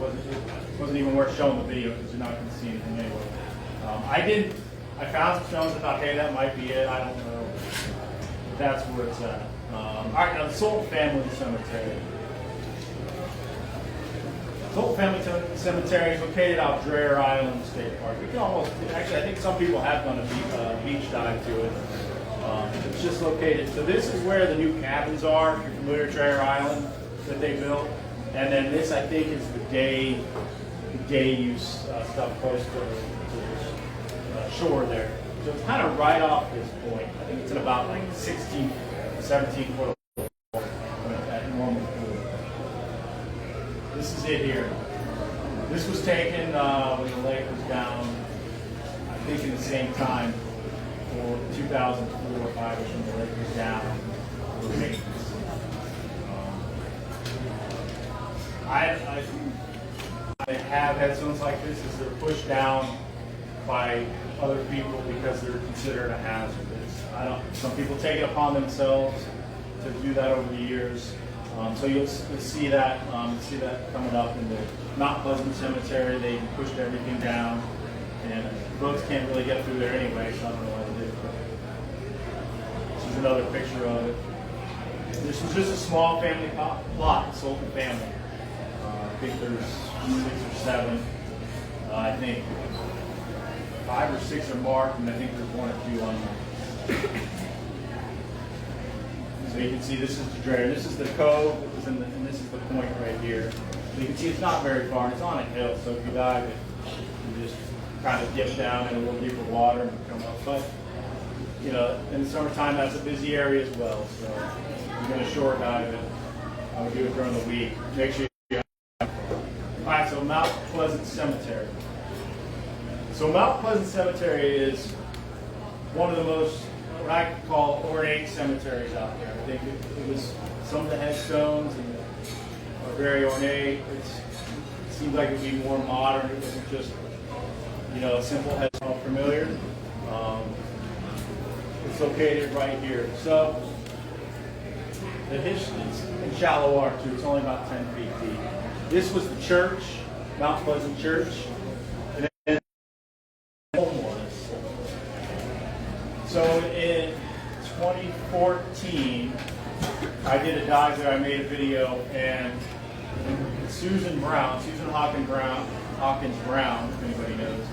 wasn't even worth showing the video because you're not going to see anything anyway. I found some stones. I thought, hey, that might be it. I don't know. But that's where it's at. All right, now the Salt Family Cemetery. Salt Family Cemetery is located off Dreher Island State Park. You can actually, I think some people have done a beach dive to it. It's just located. So this is where the new cabins are. If you're familiar with Dreher Island that they built, and then this I think is the day use stuff close to the shore there. So it's kind of right off this point. I think it's at about like 16, 17 foot at normal pool. This is it here. This was taken when the lake was down, I think in the same time, for 2004 or 5 when the lake was down for maintenance. I have had zones like this as they're pushed down by other people because they're considered a hazard. Some people take it upon themselves to do that over the years. So you'll see that coming up in the Mount Pleasant Cemetery. They pushed everything down, and boats can't really get through there anyway, so I don't know why they did it. This is another picture of it. This was just a small family plot, sold to family. I think there's 6 or 7. I think 5 or 6 are marked, and I think there's 1 or 2 unmarked. So you can see this is the drain. This is the cove, and this is the point right here. So you can see it's not very far. It's on a hill, so if you dive, you just kind of dip down in a little deeper water and come up. But you know, in the summertime, that's a busy area as well. So you're going to shore dive it. I would do it during the week. Make sure. All right, so Mount Pleasant Cemetery. So Mount Pleasant Cemetery is one of the most, what I call, ornate cemeteries out there. I think it was, some of the headstones are very ornate. It seems like it would be more modern. It wasn't just, you know, a simple headstone. Familiar? It's located right here. So the history is in shallow water too. It's only about 10 feet deep. This was the church, Mount Pleasant Church, and then home was. So in 2014, I did a dive there. I made a video, and Susan Hawkins Brown, if anybody knows,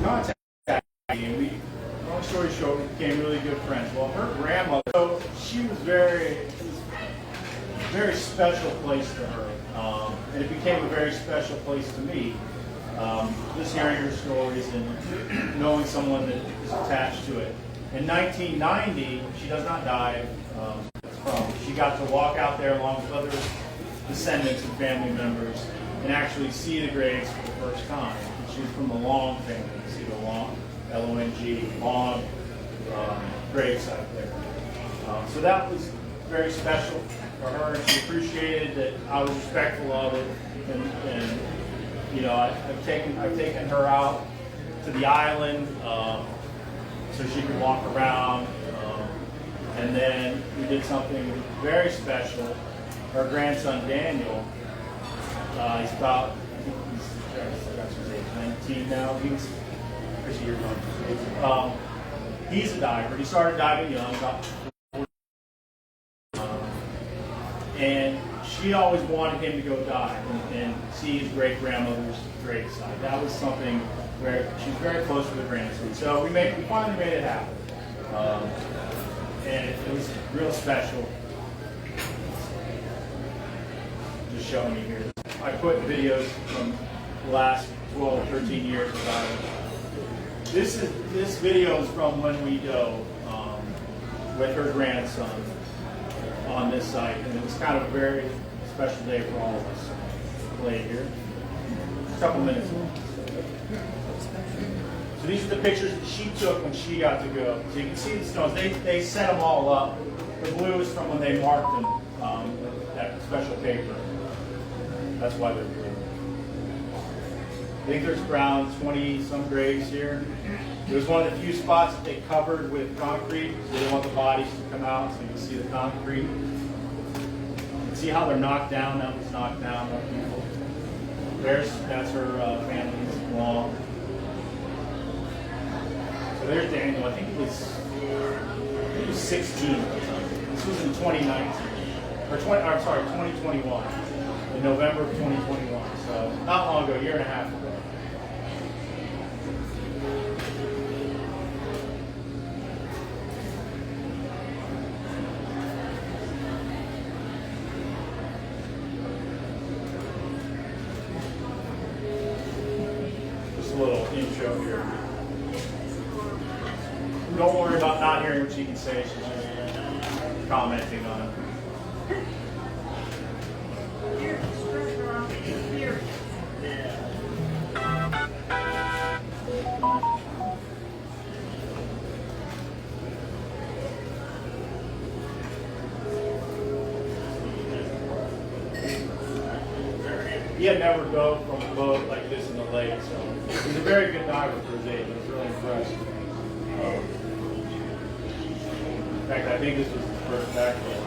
contacted me, and we, long story short, we became really good friends. Well, her grandmother, so she was very special place to her. And it became a very special place to me. Just hearing her stories and knowing someone that is attached to it. In 1990, she does not dive. She got to walk out there along with other descendants and family members and actually see the graves for the first time. And she was from the Long family. You see the Long, L-O-N-G, Long gravesite there. So that was very special for her, and she appreciated that I was respectful of it, and you know, I've taken her out to the island so she could walk around, and then we did something very special. Her grandson Daniel, he's about, he's 19 now. He's a diver. He started diving young, about. And she always wanted him to go dive and see his great-grandmother's gravesite. That was something where she's very close to the grandson. So we finally made it happen. And it was real special. Just showing you here. I put videos from the last 12 or 13 years of diving. This video is from when we dove with her grandson on this site, and it was kind of a very special day for all of us. Play here. A couple minutes. So these are the pictures that she took when she got to go. So you can see the stones. They set them all up. The blue is from when they marked them, that special paper. That's why they're blue. I think there's around 20-some graves here. It was one of the few spots that they covered with concrete. They didn't want the bodies to come out, so you can see the concrete. You can see how they're knocked down. That was knocked down. That's her family's Long. So there's Daniel. I think he was 16 at the time. This was in 2019, or 2021, in November of 2021. So not long ago, a year and a half ago. Little intro here. Don't worry about not hearing what she can say. She's just commenting on it. he had never dove from a boat like this in the lake, so he's a very good diver for his age. I was really impressed. In fact, I think this was his first backflip.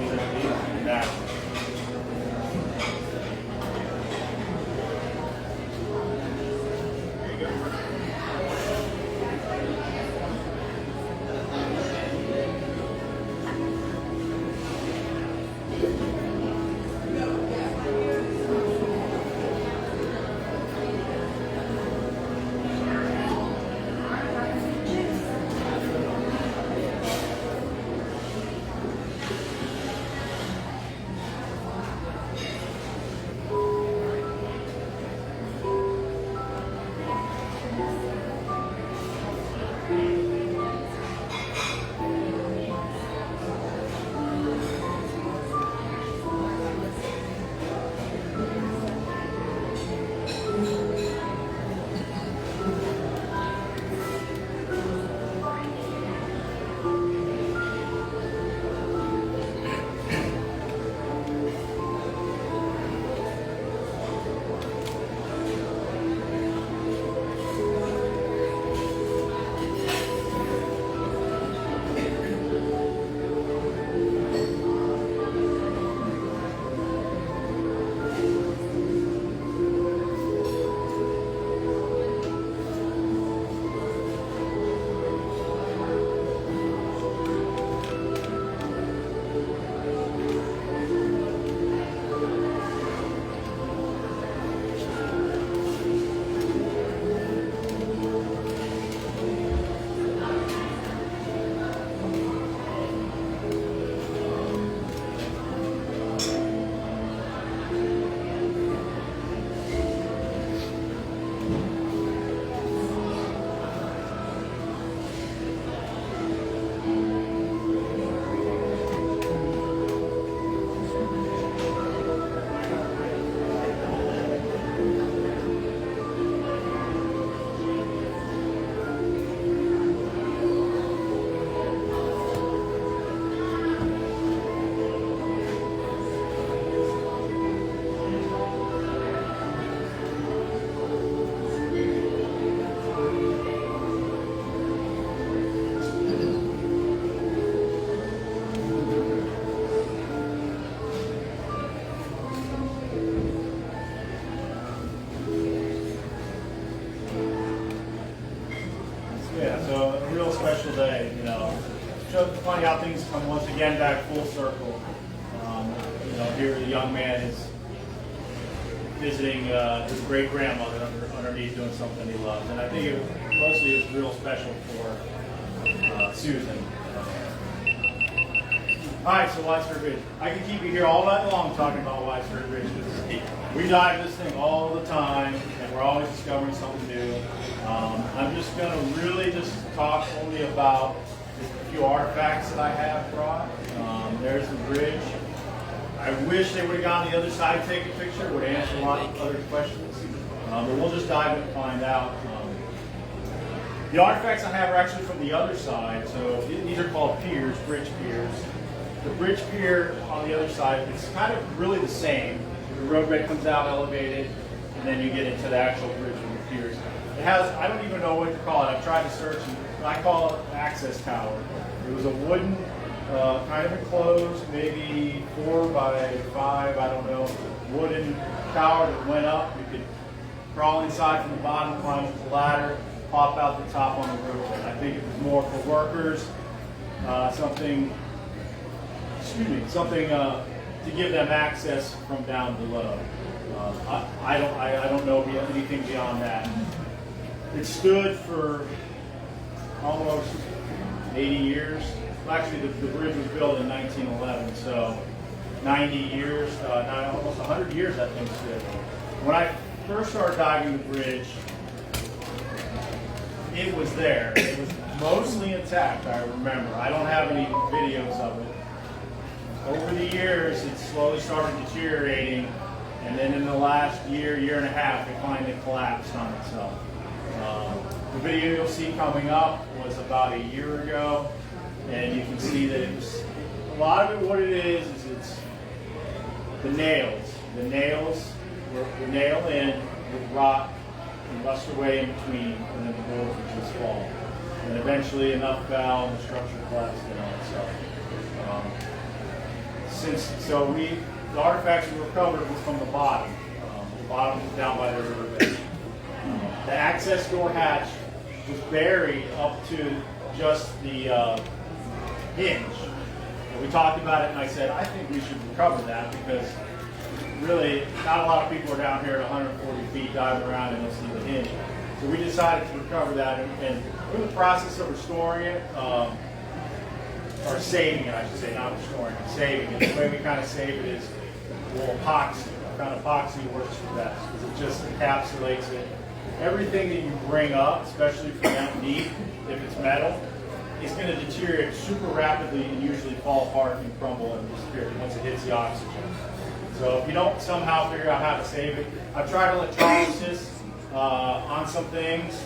He's natural. Yeah, so a real special day, you know. Funny how things come once again back full circle. You know, here the young man is visiting his great grandmother underneath doing something he loves, and I think mostly it was real special for Susan. All right, so Widespread Bridge. I can keep you here all night long talking about Widespread Bridge because we dive this thing all the time, and we're always discovering something new. I'm just going to really just talk only about a few artifacts that I have brought. There's the bridge. I wish they would have gone the other side to take a picture. It would answer a lot of other questions. But we'll just dive in and find out. The artifacts I have are actually from the other side. So these are called piers, bridge piers. The bridge pier on the other side, it's kind of really the same. The roadbed comes out elevated, and then you get into the actual bridge with the piers. It has, I don't even know what to call it. I've tried to search, and I call it access tower. It was a wooden, kind of enclosed, maybe 4 by 5, I don't know, wooden tower that went up. You could crawl inside from the bottom, climb up the ladder, pop out the top on the roadbed. I think it was more for workers, something to give them access from down below. I don't know anything beyond that. It stood for almost 80 years. Well, actually, the bridge was built in 1911, so 90 years, almost 100 years that thing stood. When I first started diving the bridge, it was there. It was mostly intact, I remember. I don't have any videos of it. Over the years, it slowly started deteriorating, and then in the last year and a half, it finally collapsed on itself. The video you'll see coming up was about a year ago, and you can see that it was, a lot of it, what it is it's the nails. The nails were nailed in with rot and rust away in between, and then the boards would just fall. And eventually enough fell and the structure collapsed in on itself. The artifacts we recovered was from the bottom. The bottom was down by the riverbed. The access door hatch was buried up to just the hinge. And we talked about it, and I said, I think we should recover that because really not a lot of people are down here at 140 feet diving around and they'll see the hinge. So we decided to recover that, and we're in the process of restoring it, or saving it, I should say, not restoring it, saving it. The way we kind of save it is we'll epoxy. I found epoxy works for that because it just encapsulates it. Everything that you bring up, especially from down deep, if it's metal, is going to deteriorate super rapidly and usually fall apart and crumble and disappear once it hits the oxygen. So if you don't somehow figure out how to save it, I've tried electrolysis on some things,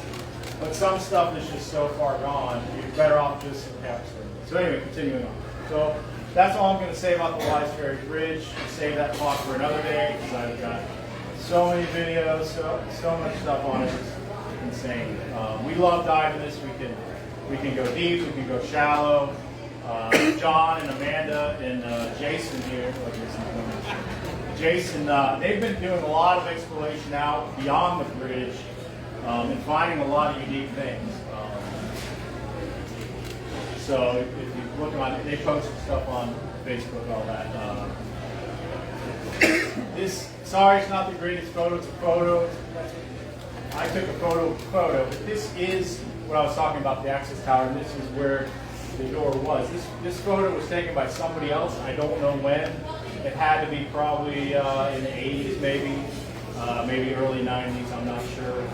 but some stuff is just so far gone, you're better off just encapsulating it. So anyway, continuing on. So that's all I'm going to say about the Wise Ferry Bridge. I'll save that talk for another day because I've got so many videos, so much stuff on it. It's insane. We love diving this. We can go deep, we can go shallow. John and Amanda and Jason here, Jason, they've been doing a lot of exploration out beyond the bridge and finding a lot of unique things. So if you look on it, they post some stuff on Facebook, all that. Sorry, it's not the greatest photo. It's a photo. I took a photo, but this is what I was talking about, the access tower, and this is where the door was. This photo was taken by somebody else. I don't know when. It had to be probably in the 80s, maybe early 90s. I'm not sure.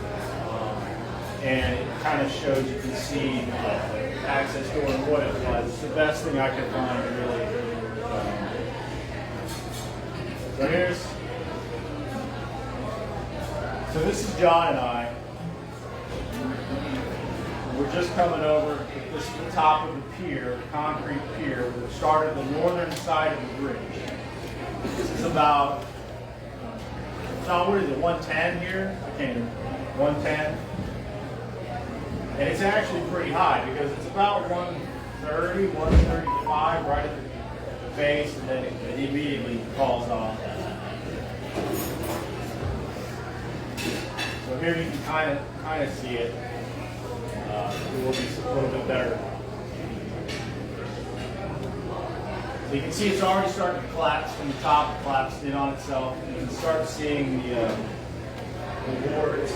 And it kind of shows, you can see the access door and what it was. It's the best thing I could find, really. So this is John and I. We're just coming over. This is the top of the pier, the concrete pier, that started the northern side of the bridge. This is about, John, what is it, 110 here? I can't even, 110. And it's actually pretty high because it's about 130, 135 right at the base, and then it immediately falls off. So here you can kind of see it. It will be a little bit better. So you can see it's already starting to collapse from the top, it collapsed in on itself. You can start seeing the wards.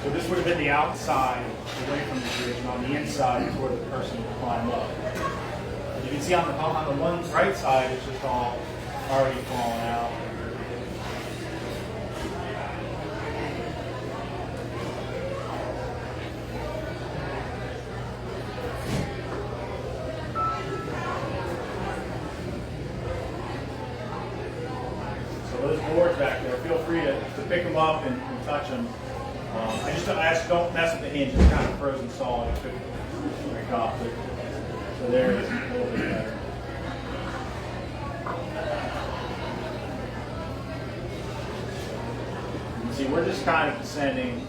So this would have been the outside, away from the bridge, and on the inside is where the person would climb up. You can see on the one right side, it's just all already fallen out. Those boards back there, feel free to pick them up and touch them. I just don't mess with the hinge. It's kind of frozen solid. It could break off. So there it is, a little bit better. You can see we're just kind of descending.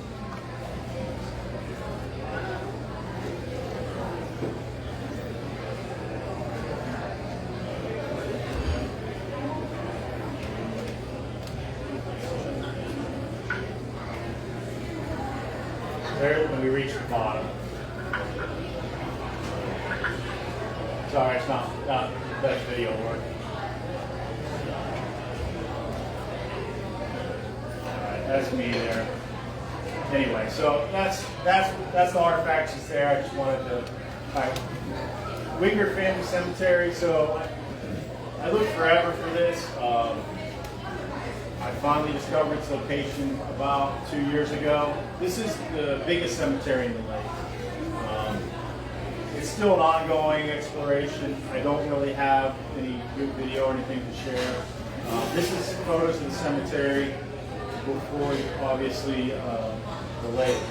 There, when we reach the bottom. Sorry, it's not the best video work. Alright, that's me there. Anyway, so that's the artifacts that's there. I just wanted to Winger Family Cemetery. So I looked forever for this. I finally discovered its location about 2 years ago. This is the biggest cemetery in the lake. It's still an ongoing exploration. I don't really have any good video or anything to share. This is photos of the cemetery before, obviously, the lake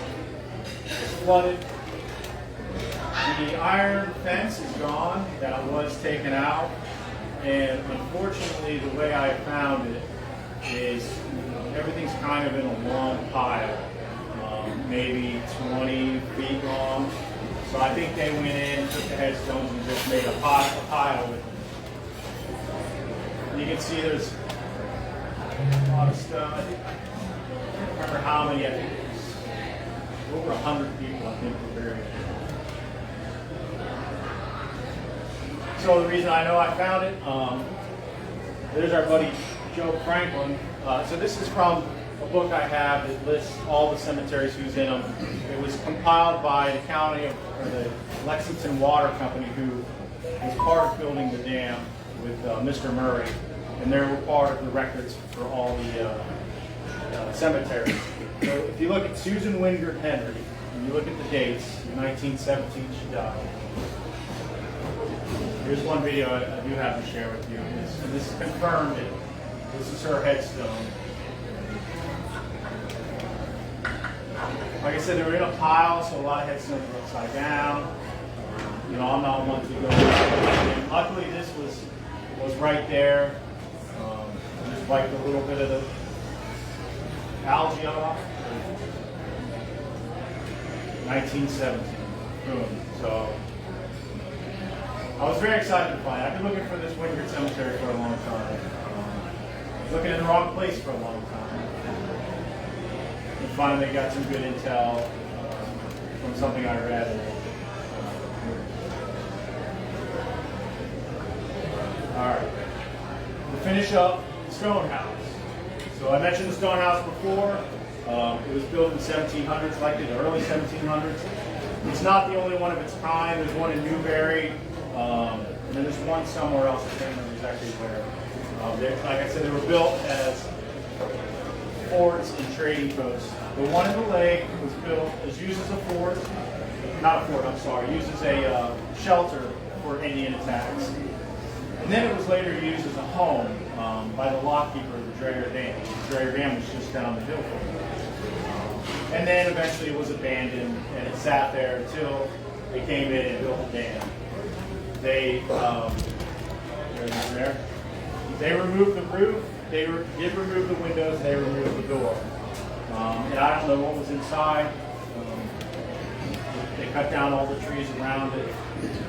was flooded. The iron fence is gone. That was taken out. and unfortunately the way I found it is everything's kind of in a long pile, maybe 20 feet long. So I think they went in, took the headstones, and just made a pile with them. You can see there's a lot of stuff. I can't remember how many. I think it was over 100 people, I think, were buried. So the reason I know I found it, there's our buddy Joe Franklin. So this is from a book I have that lists all the cemeteries, who's in them. It was compiled by the county, or the Lexington Water Company, who was part of building the dam with Mr. Murray, and they were part of the records for all the cemeteries. So if you look at Susan Wingert Henry, and you look at the dates, in 1917 she died. Here's one video I do have to share with you. This is confirmed. This is her headstone. Like I said, they were in a pile, so a lot of headstones were upside down. You know, I'm not one to go. And luckily, this was right there. Just wiped a little bit of the algae off. 1917. Boom. So I was very excited to find it. I've been looking for this Wingert Cemetery for a long time. Looking in the wrong place for a long time. And finally got some good intel from something I read. Alright. To finish up, the stone house. So I mentioned the stone house before. It was built in the 1700s, likely the early 1700s. It's not the only one of its kind. There's one in Newbury, and then there's one somewhere else. I can't remember exactly where. Like I said, they were built as forts and trading posts. The one in the lake was used as a fort, not a fort, I'm sorry, used as a shelter for Indian attacks. And then it was later used as a home by the lockkeeper of the Dreyer Dam. The Dreyer Dam was just down the hill from it. And then eventually it was abandoned, and it sat there until they came in and built the dam. They removed the roof, they did remove the windows, and they removed the door. And I don't know what was inside. They cut down all the trees around it.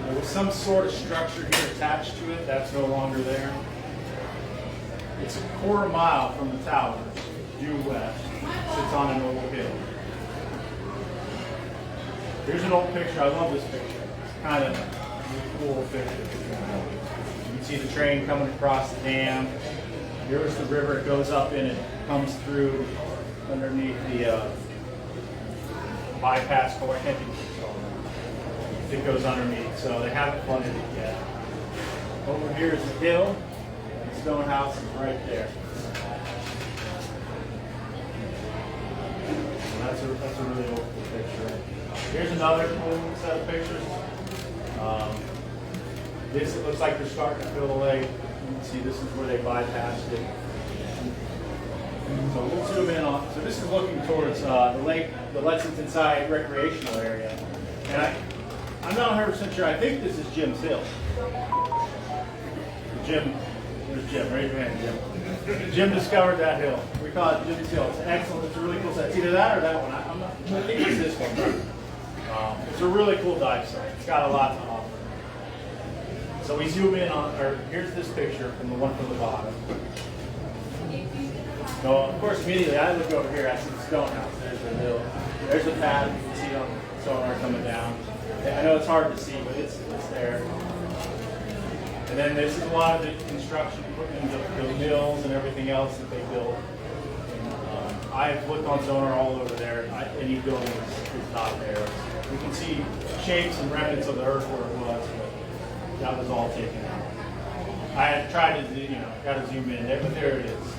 There was some sort of structure here attached to it. That's no longer there. It's a quarter mile from the towers, due west. Sits on an old hill. Here's an old picture. I love this picture. It's kind of a cool picture. You can see the train coming across the dam. Here's the river. It goes up and it comes through underneath the bypass door. I can't think what it's called. It goes underneath, so they haven't flooded it yet. Over here is the hill. The stone house is right there. That's a really old picture. Here's another cool set of pictures. This, it looks like they're starting to fill the lake. You can see this is where they bypassed it. So we'll zoom in on. So this is looking towards the lake, the Lexington side recreational area. And I'm not 100% sure. I think this is Jim's Hill. Jim, there's Jim. Raise your hand, Jim. Jim discovered that hill. We call it Jim's Hill. It's excellent. It's a really cool site. It's either that or that one. I think it's this one. It's a really cool dive site. It's got a lot to offer. So we zoom in on, or here's this picture from the one from the bottom. So of course immediately I look over here, I see the stone house. There's the hill. There's the path. You can see on the sonar coming down. I know it's hard to see, but it's there. And then this is a lot of the construction equipment, the mills and everything else that they built. And, I've looked on sonar all over there. Any building is not there. You can see shapes and remnants of the earth where it was, but that was all taken out. I had tried to, got to zoom in there, but there it is.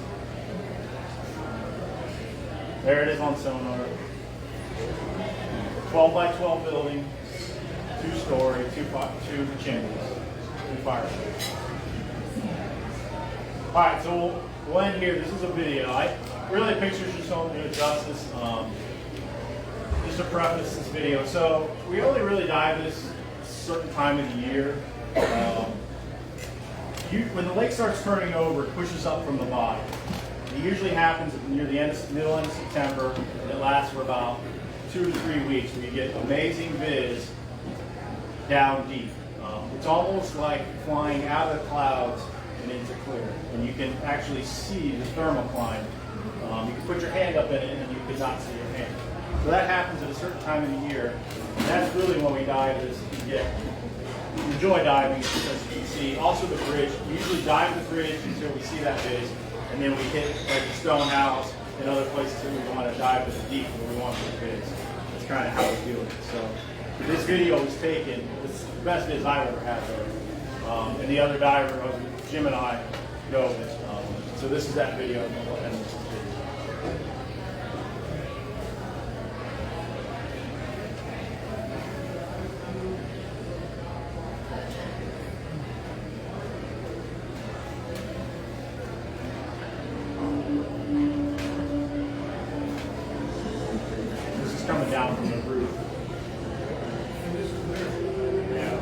There it is on sonar. 12 by 12 building, 2-story, two chimneys, 2 fire escapes. All right, so we'll end here. This is a video. Really, pictures just don't do it justice. Just to preface this video, so we only really dive this certain time of the year. when the lake starts turning over, it pushes up from the bottom. It usually happens near the middle end of September, and it lasts for about 2 to 3 weeks, where you get amazing viz down deep. It's almost like flying out of the clouds and into clear, and you can actually see the thermocline. You can put your hand up in it, and you could not see your hand. So that happens at a certain time of the year, and that's really when we dive. Is you enjoy diving because you can see also the bridge. We usually dive the bridge until we see that viz, and then we hit like the stone house and other places that we want to dive to the deep where we want the viz. That's kind of how we do it. So this video was taken. It's the best viz I've ever had there. And the other diver, Jim and I, go with. So this is that video. And we'll end this video. Coming down from the roof. Yeah.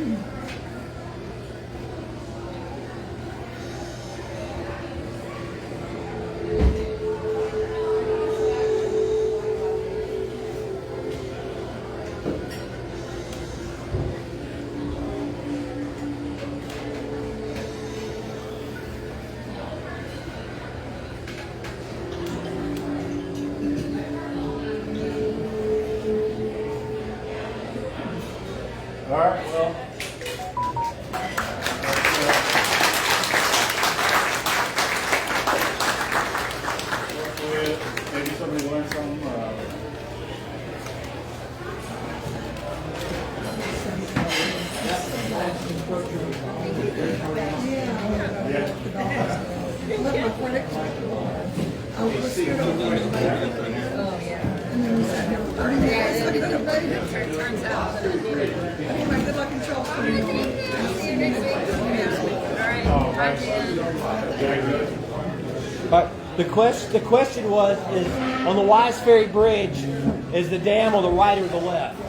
All right, well. Maybe somebody learned something. Turns out. Anyway, good luck in show. See you next week. All right. Very good. But the question was, is on the Wise Ferry Bridge, is the dam on the right or the left?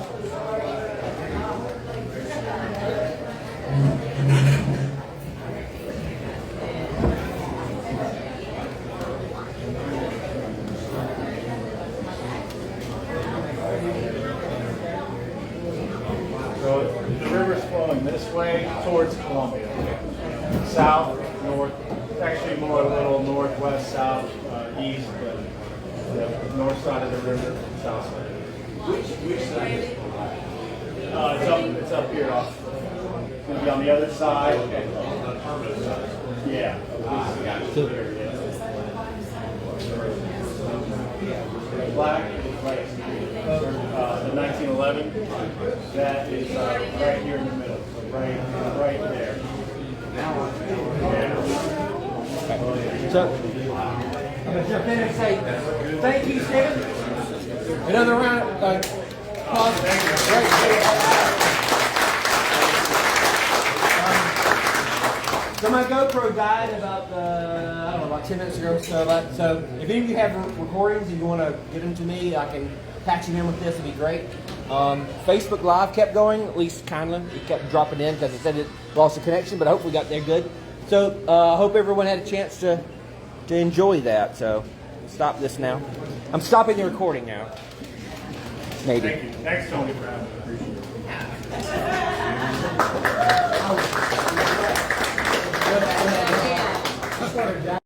So the river's flowing this way towards Columbia. South, north, actually more a little northwest, south, east, but the north side of the river, south side. Which side? It's up here off. It's going to be on the other side. Yeah. Black, right. The 1911, that is right here in the middle, right there. So, I'm going to jump in and say thank you, Stephen. Another round of applause. So my GoPro died about, I don't know, about 10 minutes ago. So if any of you have recordings and you want to get them to me, I can patch them in with this. It'd be great. Facebook Live kept going, at least kindly. It kept dropping in because it said it lost the connection, but I hope we got there good. So I hope everyone had a chance to enjoy that. So stop this now. I'm stopping the recording now. Maybe. Thank you. Thanks, Tony Brown. Appreciate it.